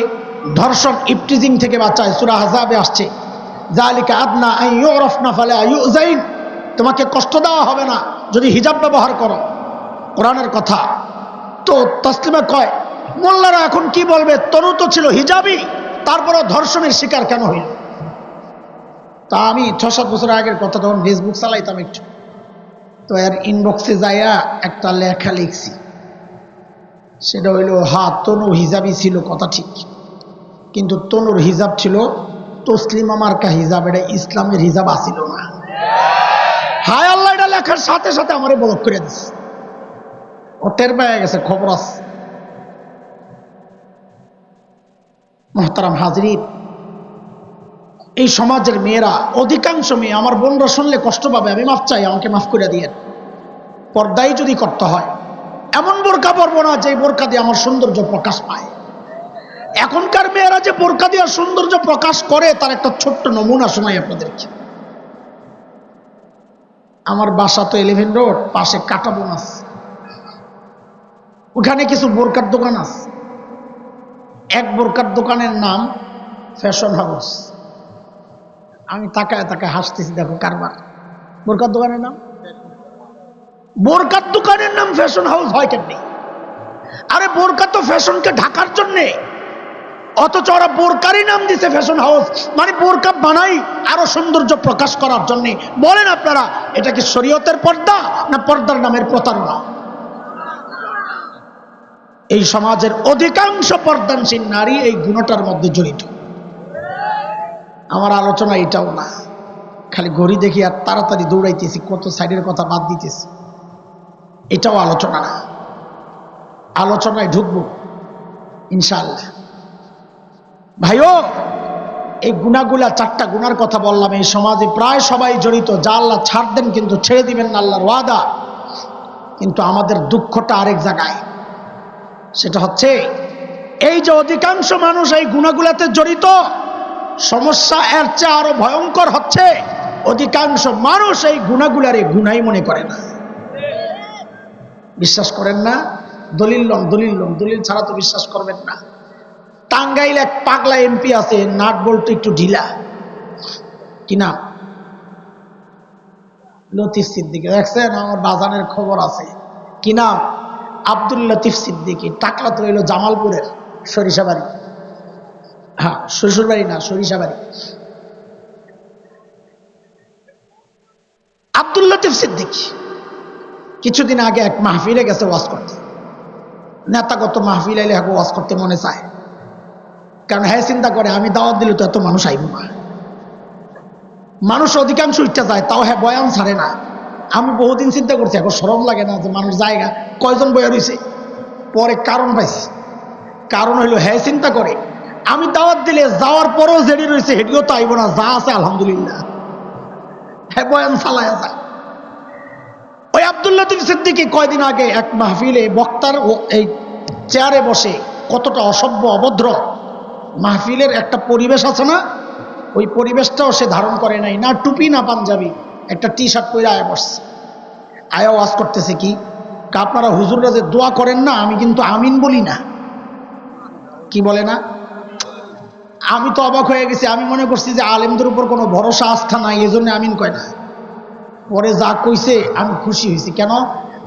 ধর্ষণ, ইফটিজিং থেকে বাঁচায়। সূরা আহজাবে আসছে, যালিকা আদনা আন ইউরাফনা ফালা ইউযাইন, তোমাকে কষ্ট দেওয়া হবে না যদি হিজাব ব্যবহার করো, কোরআনের কথা। তো তাসলিমা কয়, মোল্লারা এখন কি বলবে? তনু তো ছিল হিজাবি, তারপরও ধর্ষণের শিকার কেন হইল? তা আমি ৬-৭ বছর আগের কথা, তখন ফেসবুক চালাইতাম একটু, তো এর ইনবক্সে যাইয়া একটা লেখা লিখছি। সেটা হইল, তনু হিজাবি ছিল, কথা ঠিক, কিন্তু তনুর হিজাব ছিল তসলিমা মার্কা হিজাব, এটা ইসলামের হিজাব আসিল না। হায় আল্লাহ, এটা লেখার সাথে সাথে আমারে ব্লক করে দিচ্ছে। ও টের পেয়ে গেছে, খবর আছে। মুহতারাম হাজরিন, এই সমাজের মেয়েরা, অধিকাংশ মেয়ে, আমার বোনরা শুনলে কষ্ট পাবে, আমি মাফ চাই, আমাকে মাফ করে দিয়েন। পর্দাই যদি করতে হয়, এমন বোরকা পরবো না যে বোরকা দিয়ে আমার সৌন্দর্য প্রকাশ পায়। এখনকার মেয়েরা যে বোরকা দিয়ে সৌন্দর্য প্রকাশ করে, তার একটা ছোট্ট নমুনা শোনাই আপনাদেরকে। আমার বাসা তো 11 রোড, পাশে কাটাবন আছে, ওখানে কিছু বোরকার দোকান আছে। এক বোরকার দোকানের নাম ফ্যাশন হাউস। আমি তাকায় তাকায় হাসতেছি, দেখো কারবার। বোরকার দোকানের নাম, বোরকার দোকানের নাম ফ্যাশন হাউস হয় কেমনি? আরে বোরকা তো ফ্যাশনকে ঢাকার জন্যে, অথচ ওরা বোরকারই নাম দিছে ফ্যাশন হাউস, মানে বোরকা বানাই আরো সৌন্দর্য প্রকাশ করার জন্য। বলেন আপনারা, এটা কি শরীয়তের পর্দা না পর্দার নামের প্রতারণা? এই সমাজের অধিকাংশ পর্দানশীল নারী এই গুণটার মধ্যে জড়িত। আমার আলোচনা এটাও না, খালি ঘড়ি দেখি আর তাড়াতাড়ি দৌড়াইতেছি, কত সাইডের কথা বাদ দিতেছি, এটাও আলোচনা না। আলোচনায় ঢুকবো ইনশাআল্লাহ। ভাইও, এই গুণাগুলা, 4টা গুণার কথা বললাম, এই সমাজে প্রায় সবাই জড়িত। যা আল্লাহ ছাড় দেন কিন্তু ছেড়ে দিবেন না, আল্লাহর ওয়াদা। কিন্তু আমাদের দুঃখটা আরেক জায়গায়। সেটা হচ্ছে এই যে অধিকাংশ মানুষ এই গুণাগুলাতে জড়িত, সমস্যা এর চেয়ে আরো ভয়ঙ্কর হচ্ছে, অধিকাংশ মানুষ এই গুণাগুলারে গুনাই মনে করে না। বিশ্বাস করেন না? দলিল লন, দলিল লন, দলিল ছাড়া তো বিশ্বাস করবেন না। টাঙ্গাইল এক পাগলা এমপি আছে, নাট বল্টু একটু ঢিলা, কি নাম? লতিফ সিদ্দিকী। দেখছেন, আমার বাজানের খবর আছে। কি নাম? আব্দুল লতিফ সিদ্দিকী। টাকলা তো হইল জামালপুরের, সরিষাবাড়ি। হ্যাঁ, শ্বশুরবাড়ি না, সরিষাবাড়ি। আব্দুল লতিফ সিদ্দিকী কিছুদিন আগে এক মাহফিলে গেছে ওয়াজ করতে। নেতাগত মাহফিল আইলে হ্যাঁ ওয়াজ করতে মনে চায়, কারণ হ্যাঁ চিন্তা করে আমি দাওয়াত দিলে তো এত মানুষ আইব না। মানুষ অধিকাংশ ইচ্ছা যায়, তাও হ্যাঁ বয়ান ছাড়ে না। আমি বহুদিন চিন্তা করছি, এখন সরম লাগে না যে মানুষ জায়গা কয়জন বয়া রয়েছে। পরে কারণ পাইছি, কারণ হইল হ্যাঁ চিন্তা করে আমি দাওয়াত দিলে যাওয়ার পরও যেটি রয়েছে হেডিও তো আইব না, যা আছে আলহামদুলিল্লাহ, হ্যাঁ বয়ান চালায় যায়। ওই আব্দুল লতিফ সিদ্দিকী কয়দিন আগে এক মাহফিলে বক্তার এই চেয়ারে বসে কতটা অসভ্য অভদ্র, মাহফিলের একটা পরিবেশ আছে না, ওই পরিবেশটাও সে ধারণ করে নাই, না টুপি না পাঞ্জাবি, একটা টি শার্ট পরে আয়া বসছে। আয়া ওয়াজ করতেছে কি, আপনারা হুজুররা যে দোয়া করেন না, আমি কিন্তু আমিন বলি না। কি বলে না? আমি তো অবাক হয়ে গেছি, আমি মনে করছি যে আলেমদের উপর কোনো ভরসা আস্থা নাই, এজন্য আমিন কয় না। পরে যা কইছে আমি খুশি হয়েছি, কেন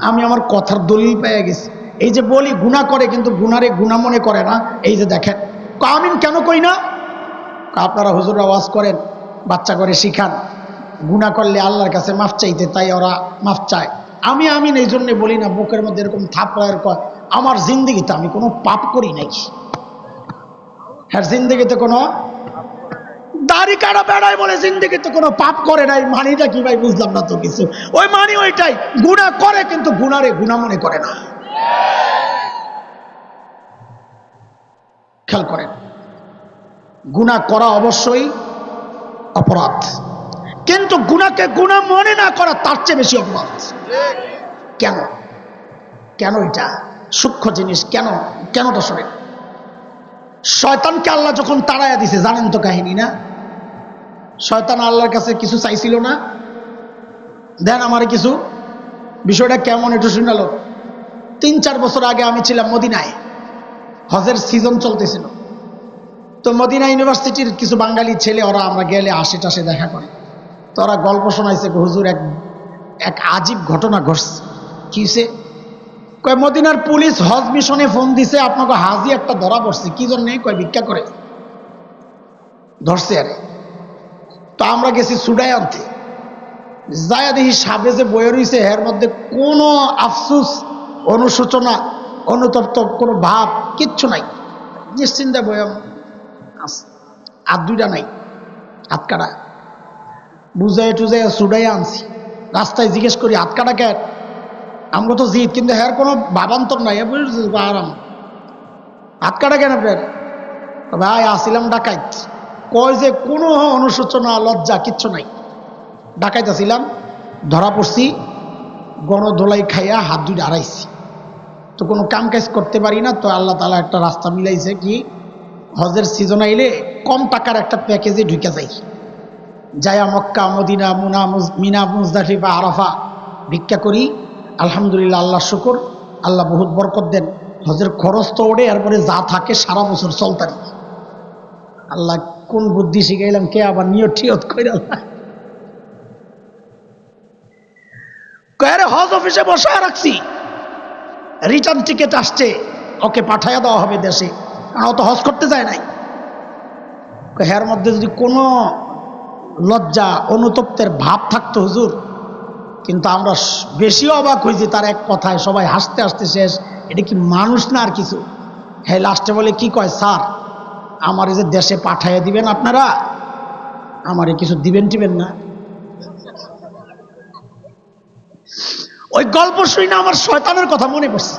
আমি আমার কথার দলিল পেয়ে গেছি। এই যে বলি গুনাহ করে, কিন্তু গুনারে গুনাহ মনে করে না। এই যে দেখেন আমিন কেন কই না, আপনারা হুজুররা ওয়াজ করেন, বাচ্চা করে শিখান গুনাহ করলে আল্লাহর কাছে মাফ চাইতে, তাই ওরা মাফ চায়। আমি আমিন এই জন্যে বলি না, বুকের মধ্যে এরকম থাপড়ায়ের কয় আমার জিন্দগিতে আমি কোনো পাপ করি নাই। হ্যাঁ জিন্দগিতে কোনো দাড়ি কাটা বেড়ায় বলে জিন্দগিতে কোনো পাপ করে নাই, মানিটা কি ভাই বুঝলাম না তো কিছু। ওই মানি ওইটাই, গুনাহ করে কিন্তু গুনারে গুনাহ মনে করে না। খেয়াল করেন, গুনাহ করা অবশ্যই অপরাধ, কিন্তু গুনাহকে গুনাহ মনে না করা তার চেয়ে বেশি অপরাধ। কেন কেন এটা সূক্ষ্ম জিনিস, কেন কেনটা শোনেন। শয়তানকে আল্লাহ যখন তাড়াইয়া দিছে, জানেন তো কাহিনী না? শয়তান আল্লাহর কাছে কিছু চাইছিল না, দেন আমারে কিছু। বিষয়টা কেমন একটু শুনালো। 3-4 বছর আগে আমি ছিলাম মদিনায়, হজের সিজন চলতেছিল। তো মদিনা ইউনিভার্সিটির কিছু বাঙালি ছেলে, ওরা আমরা গেলে আসে টাসে দেখা করে, তো ওরা গল্প শোনাইছে, হুজুর এক আজীব ঘটনা ঘটছে। কি হয়েছে? কয় মদিনার পুলিশ হজ মিশনে ফোন দিছে, আপনাকে হাজি একটা ধরা পড়ছে। কি জন্যে? কয় ভিক্ষা করে ধরছে। আরে তো আমরা গেছি সুডাই আনতে, যায়া দেখি সাবে যে বয়ে রয়েছে, এর মধ্যে কোনো আফসুস, অনুশোচনা, অনুতপ্ত কোনো ভাব কিচ্ছু নাই, নিশ্চিন্তে বয়াম আছে। আর দুইটা নাই, হাত কাটা। বুঝাই টুজাই সুডাই আনছি। রাস্তায় জিজ্ঞেস করি হাত কাটা কেন, আমরা তো জিত, কিন্তু হ্যার কোনো ভাবান্তর নাই, আরাম। হাত কাটা কেন আপনার? ভাই আসিলাম ডাকাইত। কয় যে কোনো অনুশোচনা লজ্জা কিচ্ছু নাই, ডাকাইত আসিলাম, ধরা পড়ছি, গণধোলাই খাইয়া হাত দুইটা হারাইছি। তো কোনো কাম কাজ করতে পারি না, তো আল্লাহ তাআলা একটা রাস্তা মিলাইছে, কি হজের সিজন আইলে কম টাকার একটা প্যাকেজে ঢুকে যাই, যায়া মক্কা, মদিনা, মিনা, মুজদালিফা, আরাফা ভিক্ষা করি। আলহামদুলিল্লাহ, আল্লাহ শুকর, আল্লাহ বহুত বরকত দেন। হজের খরচ তো ওঠে, এরপরে যা থাকে সারা বছর চলতারি। আল্লাহ কোন বুদ্ধি শিখাইলাম, কে আবার নিয়ত ঠিয়ত করে। হজ অফিসে বসায় রাখছি, রিটার্ন টিকিট আসছে, ওকে পাঠাইয়া দেওয়া হবে দেশে, কারণ ও তো হজ করতে যায় নাই। এর মধ্যে যদি কোনো লজ্জা অনুতপ্তের ভাব থাকতো হুজুর, কিন্তু আমরা বেশি অবাক হয়েছি তার এক কথায়, সবাই হাসতে হাসতে শেষ। এটা কি মানুষ না আর কিছু? হ্যাঁ লাস্টে বলে কি কয়, স্যার আমার এই যে দেশে পাঠাইয়া দিবেন আপনারা, আমারে কিছু দিবেন টিবেন না? ওই গল্প শুই না আমার শয়তানের কথা মনে পড়ছে।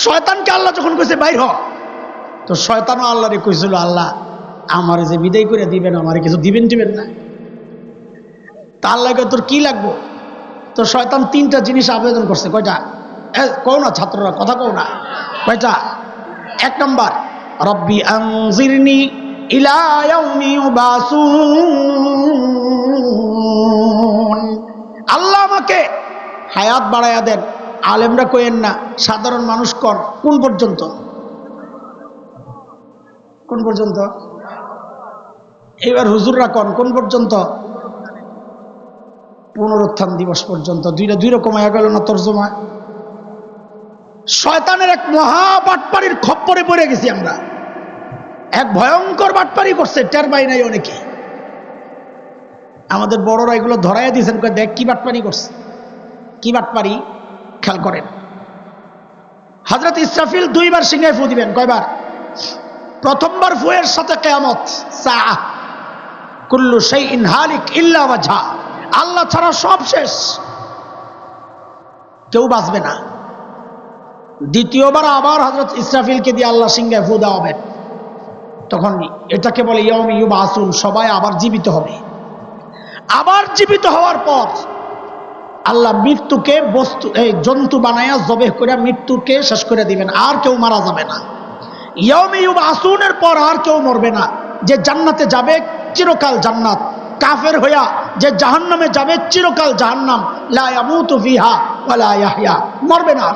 শয়তানকে আল্লাহ যখন কইছে বাইর হ, তো শয়তানও আল্লাহরে কইছিল, আল্লাহ আমারে যে বিদায় করে দিবেন, আমারে কিছু দিবেন টিবেন না? তার লাগে তোর কি লাগবো? তো শয়তান 3টা জিনিস আবেদন করছে। কয়টা? কও না ছাত্ররা, কথা কও না। কয়টা? 1 নম্বর, রব্বি আনজিরনি ইলা ইয়াউমি ইউবাসুন, আল্লাহ আমাকে হায়াত বাড়ায়া দেন। আলেমরা কইেন না, সাধারণ মানুষ কন। কোন পর্যন্ত? কোন পর্যন্ত? এবার হুজুররা কন কোন পর্যন্ত? পুনরুত্থান দিবস পর্যন্ত। দুই রকম হয়ে গেল না তর্জমা? শয়তানের এক মহা বাটপাড়ির খপ্পরে পড়ে গেছি আমরা। এক ভয়ঙ্কর বাটপাড়ি করছে, টের পাই নাই অনেকে। আমাদের বড়রা এগুলো ধরাইয়া দিয়েছেন, দেখ কি বাটপাড়ি করছে। কি বাটপাড়ি? খেয়াল করেন, হযরত ইসরাফিল 2 বার সিংহায় ফু দিবেন। কয়বার? প্রথমবার ফুয়ের সাথে কিয়ামত, সাআ, কুল্লু শাইইন হালিক ইল্লা ওয়াজহা, আল্লাহ ছাড়া সব শেষ, কেউ বাঁচবে না। দ্বিতীয়বার আবার হযরত ইসরাফিলকে দিয়ে আল্লাহ সিংহায় ফু দেওয়াবে। তখন এটাকে বলে ইয়াউম ইউবআসুন, সবাই আবার জীবিত হবে। আবার জীবিত হওয়ার পর আল্লাহ মৃত্যুকে জন্তু বানায়া জবেহ করে মৃত্যুকে শেষ করে দিবেন, আর কেউ মারা যাবে না। ইয়াউম ইউবআসুনের পর আর কেউ মরবে না। যে জান্নাতে যাবে চিরকাল জান্নাত, কাফের হইয়া যে জাহান্নামে যাবে চিরকাল জাহান্নাম। লা ইয়ামুতু ফিহা ওয়া লা ইয়াহইয়া, মরবে না।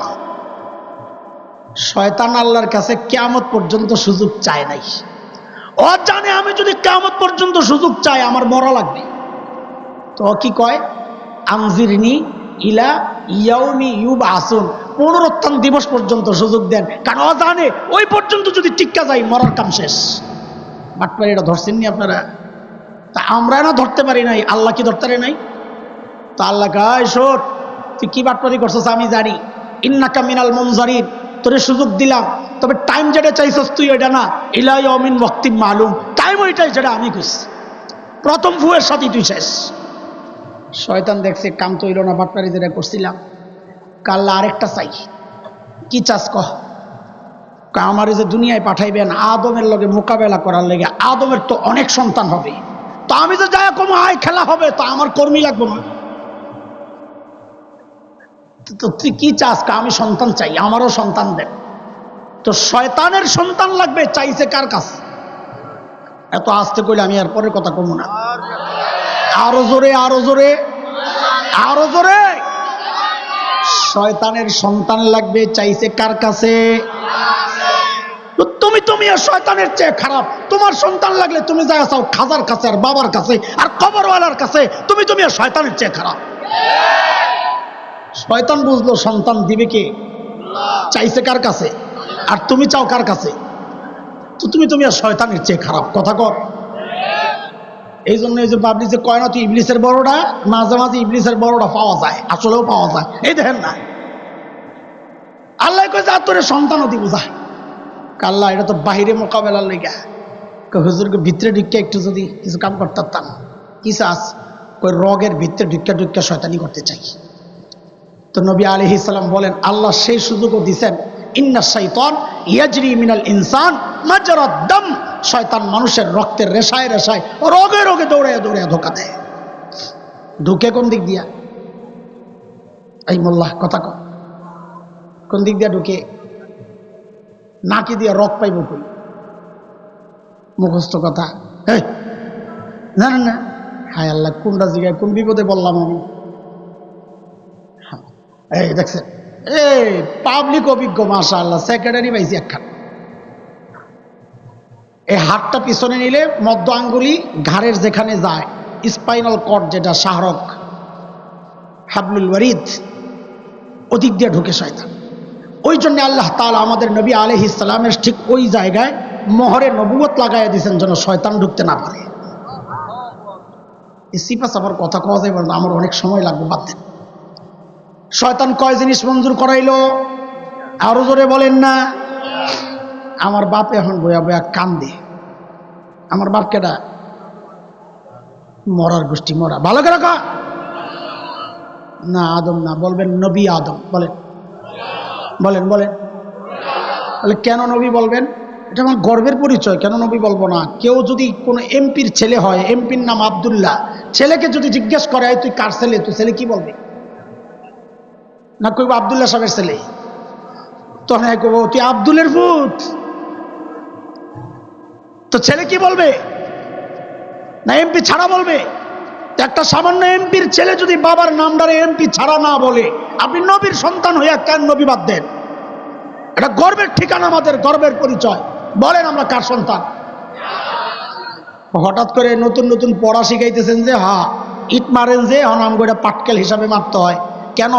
শয়তান আল্লাহর কাছে কিয়ামত পর্যন্ত সুযোগ চায় নাই। ও জানে আমি যদি কিয়ামত পর্যন্ত সুযোগ চাই আমার মরা লাগবে। তো কি কয়, আনজিরনি ইলা ইয়াউমি ইউবআসুন, পুনরুত্থান দিবস পর্যন্ত সুযোগ দেন, কারণ ও জানে ওই পর্যন্ত যদি টিক্কা যাই মরার কাম শেষ। বাটপারি এটা ধরছেননি আপনারা? তা আমরা না ধরতে পারি নাই, আল্লাহ কি ধরতে পারে নাই? তা আল্লাহ কয় শোন, তুই কি বাটপারি করছিস আমি জানি। ইন্নাকা মিনাল মুনজারিন, তোরে সুযোগ দিলাম, তবে টাইম যেটা চাইছস তুই ওইটা না। ইলা ইয়াউমিন ওয়াক্তিন মালুম, টাইম ওইটাই যেটা আমি কইছি। প্রথম ফুয়ের সাথে তুই শেষ। শয়তান দেখছে কাম তো হইল না, বাটপারি যেটা করছিলাম। কাল্লা আরেকটা চাই। কি চাস কহ? আমার যে দুনিয়ায় পাঠাইবেন আদমের লগে মোকাবেলা করার লেগে, আদমের তো অনেক সন্তান হবে, তো আমি যে যাই কোনো আয় খেলা হবে তো আমার কর্মী লাগবো না। তো তুই কি চাস? আমি সন্তান চাই, আমারও সন্তান দেন। তো শয়তানের সন্তান লাগবে, চাইছে কার কাছে? এত আস্তে কইলে আমি আর পরের কথা কমু না। আরো জোরে, আরো জোরে, আরো জোরে। শয়তানের সন্তান লাগবে, চাইছে কার কাছে? তুমি আর শয়তানের চেয়ে খারাপ। তোমার সন্তান লাগলে তুমি যা চাও খাজার কাছে আর বাবার কাছে আর কবরওয়ালার কাছে, তুমি আর শয়তানের চেয়ে খারাপ। শয়তান বুঝলো সন্তান দিবে কে, চাইছে কার কাছে, আর তুমি চাও কার কাছে? তো তুমি আর শয়তানের চেয়ে খারাপ। কথা কর। এই জন্য এই যে বাবলি যে কয় না তুই ইবলিসের বড়টা, মাঝে মাঝে ইবলিসের বড়টা পাওয়া যায়, আসলেও পাওয়া যায়। এই দেখেন না, আল্লাহ কয় যা তোরে সন্তানও দিব যা। কাল্লা এটা তো বাহিরে মোকাবেলার লেগা। হুজুরকে ভিতরে ঢুকে একটু যদি কিছু কাম করতে পারতাম। কি চাস? কই রগের ভিতরে ঢুকা শয়তানি করতে চাই। তো নবী আলাইহিস সালাম বলেন আল্লাহ সেই সুযোগও দিয়েছেন, ইন্না শাইতান ইয়াজরি মিনাল ইনসান মাজরাদ দাম, শয়তান মানুষের রক্তের রেশায় রেশায় রগে রগে দৌড়ায় দৌড়ায় ধোকা দেয়। ঢুকে কোন দিক দিয়া? এই মোল্লা কথা কর, কোন দিক দিয়া ঢুকে? নাকি দিয়া রক পাইব কই? মুখস্থ কথা। জানেন না? হায় আল্লাহ, কোনটা জিগায় কোন বিপদে বললাম আমি। এই দেখছেন, এই পাবলিক অভিজ্ঞ মাশাআল্লাহ, সেক্রেটারি পাইছি একখান। এই হাতটা পিছনে নিলে মধ্য আঙ্গুলি ঘাড়ের যেখানে যায়, স্পাইনাল কর্ড যেটা শাহরক হাবলুল ওয়ারিদ, ওদিক দিয়ে ঢুকে শয়তান। ওই জন্য আল্লাহ তাআলা আমাদের নবী আলাইহিস সালামের ঠিক ওই জায়গায় মোহরে নবুয়ত লাগাইয়া দিয়েছেন যেন শয়তান ঢুকতে না পারে। এই সিপাস আবার কথা কওয়া যায় না, আমার অনেক সময় লাগবে, বাদ দেন। শয়তান কয় জিনিস মঞ্জুর করাইলো? আরো জোরে বলেন না। আমার বাপ এখন বয়া বয়া কান্দে। আমার বাপ কেডা? মরার গোষ্ঠী মরা। ভালো করে কা না, আদম না, বলবেন নবী আদম। বলেন বলেন বলেন বলে কেন নবী বলবেন? এটা আমার গর্বের পরিচয়, কেন নবী বলবো না? কেউ যদি কোনো এমপির ছেলে হয়, এমপির নাম আব্দুল্লাহ, ছেলেকে যদি জিজ্ঞেস করে তুই কার ছেলে, তুই ছেলে কি বলবে? না কইব আব্দুল্লাহ সাহেবের ছেলে। তো হ্যাঁ কইব তুই আব্দুলের পুত। তো ছেলে কি বলবে? না এমপি ছাড়া বলবে? একটা সামান্য এমপির ছেলে যদি বাবার নামটারে এমপি ছাড়া না বলে, আপনি নবীর সন্তান হইয়া কেন নবী বাদ দেন? এটা গর্বের ঠিকানা, আমাদের গর্বের পরিচয়। বলেন আমরা কার সন্তান? হঠাৎ করে নতুন নতুন পড়া শিখাইতেছেন যে হ্যাঁ ইট মারেন যে এখন আমগো এটা পাটকেল হিসাবে মারতে হয়। কেন?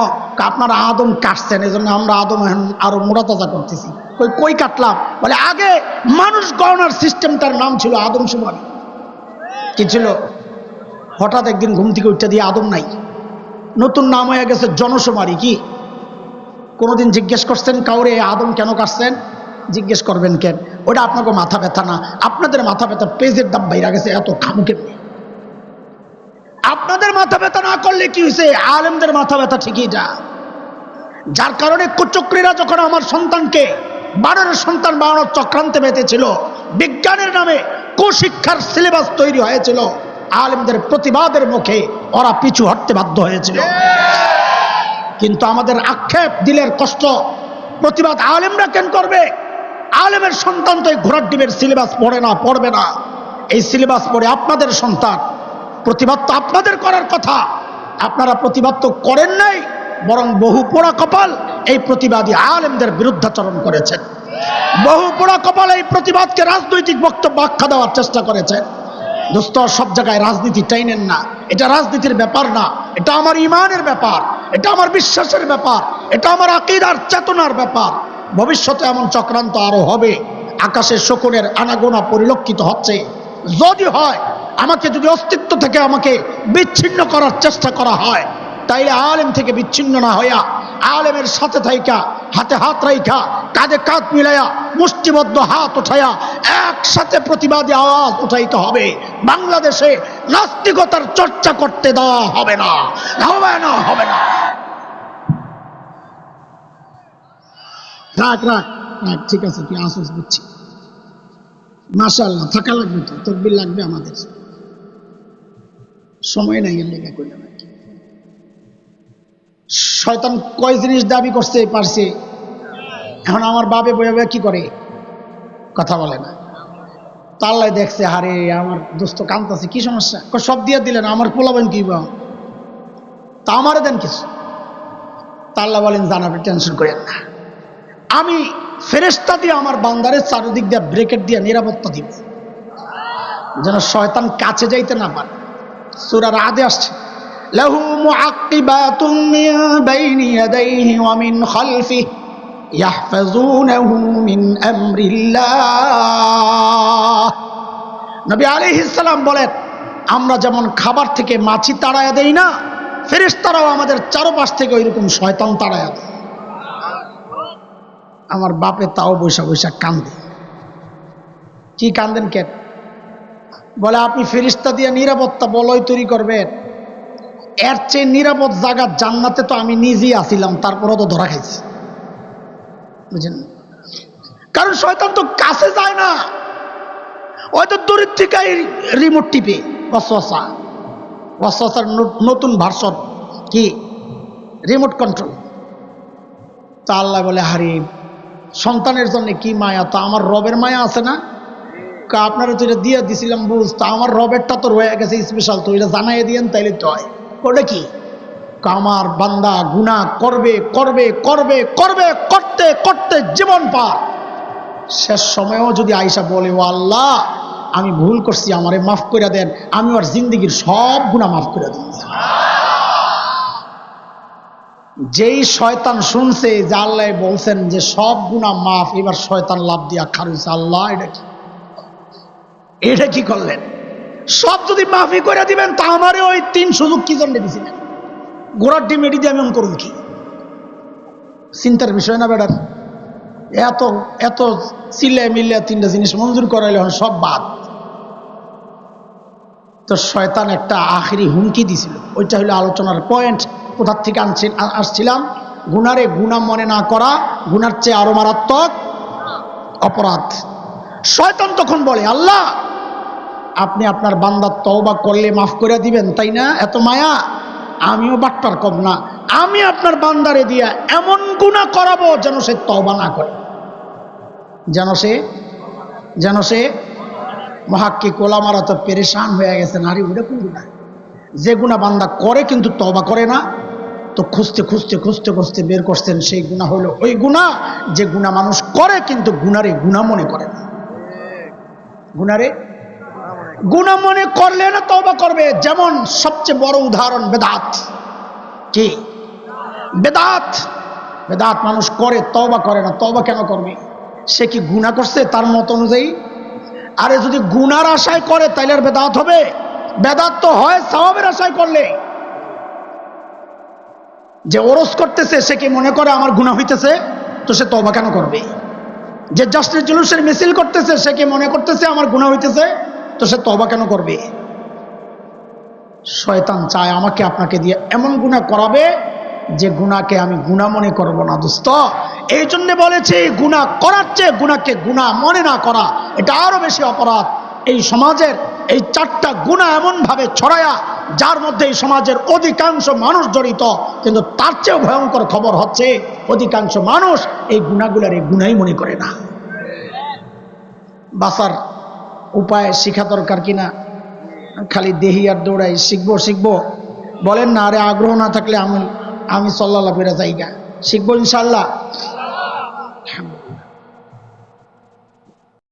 আপনারা আদম কাটছেন, এই জন্য আমরা আদম এখন আরো মোড়াতাজা করতেছি। কই কাটলাম? বলে আগে মানুষ গণনার সিস্টেমটার নাম ছিল আদমশুমারি। কি ছিল? হঠাৎ একদিন ঘুম থেকে উঠতে দিয়ে আদম নাই, নতুন নাম হয়ে গেছে জনশুমারি। কি কোনোদিন জিজ্ঞেস করছেন কাউরে আদম কেন কাটছেন? জিজ্ঞেস করবেন কেন? ওটা আপনাকে মাথা ব্যথা না, আপনাদের মাথা ব্যথা পেজের দাম বাইরে গেছে, এত খামু কেমনি? আপনাদের মাথা ব্যথা না করলে কি হয়েছে? আলেমদের মাথা ব্যথা ঠিকই যা। যার কারণে কুচক্রীরা যখন আমার সন্তানকে বানরের সন্তান বানানোর চক্রান্তে মেতেছিল, বিজ্ঞানের নামে কুশিক্ষার সিলেবাস তৈরি হয়েছিল, আলেমদের প্রতিবাদের মুখে ওরা পিছু হটতে বাধ্য হয়েছিল। কিন্তু আমাদের আক্ষেপ, দিলের কষ্ট, প্রতিবাদ আলেমরা কেন করবে? আলেমের সন্তান তো এই ঘোড়ার ডিমের সিলেবাস পড়বে না। এই সিলেবাস পড়ে আপনাদের সন্তান। প্রতিবাদ তো আপনাদের করার কথা, আপনারা প্রতিবাদ তো করেন নাই, বরং বহু পোড়া কপাল এই প্রতিবাদী আলেমদের বিরুদ্ধাচরণ করেছেন। বহু পোড়া কপাল এই প্রতিবাদকে রাজনৈতিক বক্তব্য আখ্যা দেওয়ার চেষ্টা করেছেন। দোস্ত, সব জায়গায় রাজনীতি টাইনেন না, এটা রাজনীতির ব্যাপার না, এটা আমার ইমানের ব্যাপার, এটা আমার বিশ্বাসের ব্যাপার, এটা আমার আকীদার চেতনার ব্যাপার। ভবিষ্যতে এমন চক্রান্ত আরো হবে, আকাশে শকুনের আনাগোনা পরিলক্ষিত হচ্ছে। যদি হয়, আমাকে যদি অস্তিত্ব থেকে আমাকে বিচ্ছিন্ন করার চেষ্টা করা হয়, তাইলে আলেম থেকে বিচ্ছিন্ন না হইয়া আলেমের সাথে থাইকা, হাতে হাত রাইখা, কাঁধে কাঁধ মিলাইয়া, মুষ্টিবদ্ধ হাত উঠাইয়া একসাথে প্রতিবাদী আওয়াজ উঠাইতে হবে। বাংলাদেশে নাস্তিকতার চর্চা করতে দেওয়া হবে না, হবে না, হবে না। রাখ রাখ রাখ, ঠিক আছে, তুই আসস, বুঝছি। মাশাআল্লাহ, থাকা লাগবে তো, তকবির লাগবে আমাদের, সময় নাই এর লেখা করলে। শয়তান কয় জিনিস দাবি করতে পারছে, এখন আমার বাপে বয়ে বয়ে কি করে, কথা বলে না। তাল্লাই দেখছে, হারে আমার দোস্ত কাঁদতেছে, কি সমস্যা? সব দিয়ে দিলেন, আমার পোলাবেন কি বা, তা আমারে দেন কিছু। তাল্লা বলেন, জানাবে, টেনশন করেন না, আমি ফেরেশতা দিয়ে আমার বান্দারের চারদিক দিয়ে ব্রেকেট দিয়ে নিরাপত্তা দিব, যেন শয়তান কাছে যাইতে না পারে। সূরা রাদে আসছে, লাহু মুআক্কিবাতুম মিন বাইনি ইয়াদাইহি ওয়া মিন খালফিহি ইয়াহফাযুনাহু মিন আমরিল্লাহ। নবী আলাইহিস সালাম বলেন, আমরা যেমন খাবার থেকে মাছি তাড়ায়া দেই না, ফেরেশতারাও আমাদের চারপাশ থেকে ওইরকম শয়তান তাড়ায়া দেয়। আমার বাপে তাও বৈশা বৈশা কান্দে। কি কান্দেন কেন? বলে, আপনি ফেরেশতা দিয়ে নিরাপত্তা বলয় তৈরি করবেন, এর চেয়ে নিরাপদ জায়গা জান্নাতে তো আমি নিজেই আসিলাম, তারপরও তো ধরা খাইছি, বুঝলেন? কারণ শয়তান তো কাছে যায় না, ওই তো দূরের থেকে রিমোট টিপে। ওয়াসওয়াসার নতুন ভার্সন কি, রিমোট কন্ট্রোল। তা আল্লাহ বলে, হারি সন্তানের জন্য কি মায়া, তো আমার রবের মায়া আছে না? আপনারা তো এটা দিয়ে দিছিলাম বুঝ, তা আমার রবেরটা তো রয়ে গেছে স্পেশাল, তো এটা জানাই দিয়েন, তাইলে তো হয়। ওটা কি? আমার বান্দা গুনাহ করবে করবে করবে করবে, করতে করতে জীবন পার, শেষ সময়েও যদি আয়েশা বলে, ও আল্লাহ আমি ভুল করছি, আমারে মাফ করে দেন, আমি ওর জিন্দেগির সব গুনাহ মাফ করে দেন। যেই শয়তান শুনছে যে আল্লাহ বলছেন যে সব গুনাহ মাফ, এবার শয়তান লাভ দিয়া খারুছে, আল্লাহ এটা কি করলেন? সব যদি মাফি করে দিবেন, তা আমারে ওই 3 সুযোগ কি জন্য দিয়েছিলেন? ঘোড়ার ডিম এটি দিয়ে আমি করুন কি? চিন্তার বিষয় না বেটার? এত এত চিল্লে মিল্লে 3টা জিনিস মঞ্জুর করাইলে সব বাদ। তো শয়তান একটা আখেরি হুমকি দিছিল, ওইটা হলো আলোচনার পয়েন্ট। কোথার থেকে আসছিলাম? গুনারে গুনাহ মনে না করা, গুনার চেয়ে আরো মারাত্মক অপরাধ। শয়তান তখন বলে, আল্লাহ আপনি আপনার বান্দার তওবা করলে মাফ করে দিবেন, তাই না? এত মায়া, আমিও বাট্টার কম না, আমি আপনার বান্দারে দিয়া এমন গুনাহ করাবো যেন সে তওবা না করে, যেন সে মুহাক্কিক ওলামারা তো পেরেশান হয়ে গেছেন, আরে ওটা কোন গুনাহ? যে গুনাহ বান্দা করে কিন্তু তওবা করে না, তো খুঁজতে খুঁজতে খুঁজতে খুঁজতে বের করছেন সেই গুনাহ হলো ওই গুনাহ যে গুনাহ মানুষ করে কিন্তু গুনারে গুনাহ মনে করে না। গুনারে গুনাহ মনে করলে না তওবা করবে। যেমন সবচেয়ে বড় উদাহরণ বেদাত। কি বেদাত? বেদাত মানুষ করে, তওবা করে না। তওবা কেন করবে? সে কি গুনাহ করছে তার মত অনুযায়ী? আরে যদি গুনার আশায় করে তাইলে আর বেদাত হবে? বেদাত তো হয় সওয়াবের আশায় করলে। যে ওরস করতেছে সে কি মনে করে আমার গুনাহ হইতেছে, তো সে তওবা কেন করবে? যে জাস্টিস জুলুসের মিছিল করতেছে সে কি মনে করতেছে আমার গুনাহ হইতেছে, তো সে তওবা কেন করবে? শয়তান চায় আমাকে আপনাকে দিয়ে এমন গুনাহ করাবে যে গুনাহকে আমি গুনাহ মনে করব না দোস্ত। এই জন্য বলেছি গুনাহ করার চেয়ে গুনাহকে গুনাহ মনে না করা এটা আরো বেশি অপরাধ। এই সমাজের এই 4টা গুনাহ এমনভাবে ছড়ায়া, যার মধ্যে এই সমাজের অধিকাংশ মানুষ জড়িত, কিন্তু তার চেয়েও ভয়ঙ্কর খবর হচ্ছে অধিকাংশ মানুষ এই গুনাহগুলোর এই গুনাহই মনে করে না। বাঁচার উপায় শিখা দরকার কিনা? খালি দেহি আর দৌড়াই, শিখবো শিখবো বলেন না। আরে আগ্রহ না থাকলে আমি সাল্লাল্লাহু আলাইহি ওয়া সাল্লাম শিখবো ইনশাআল্লাহ।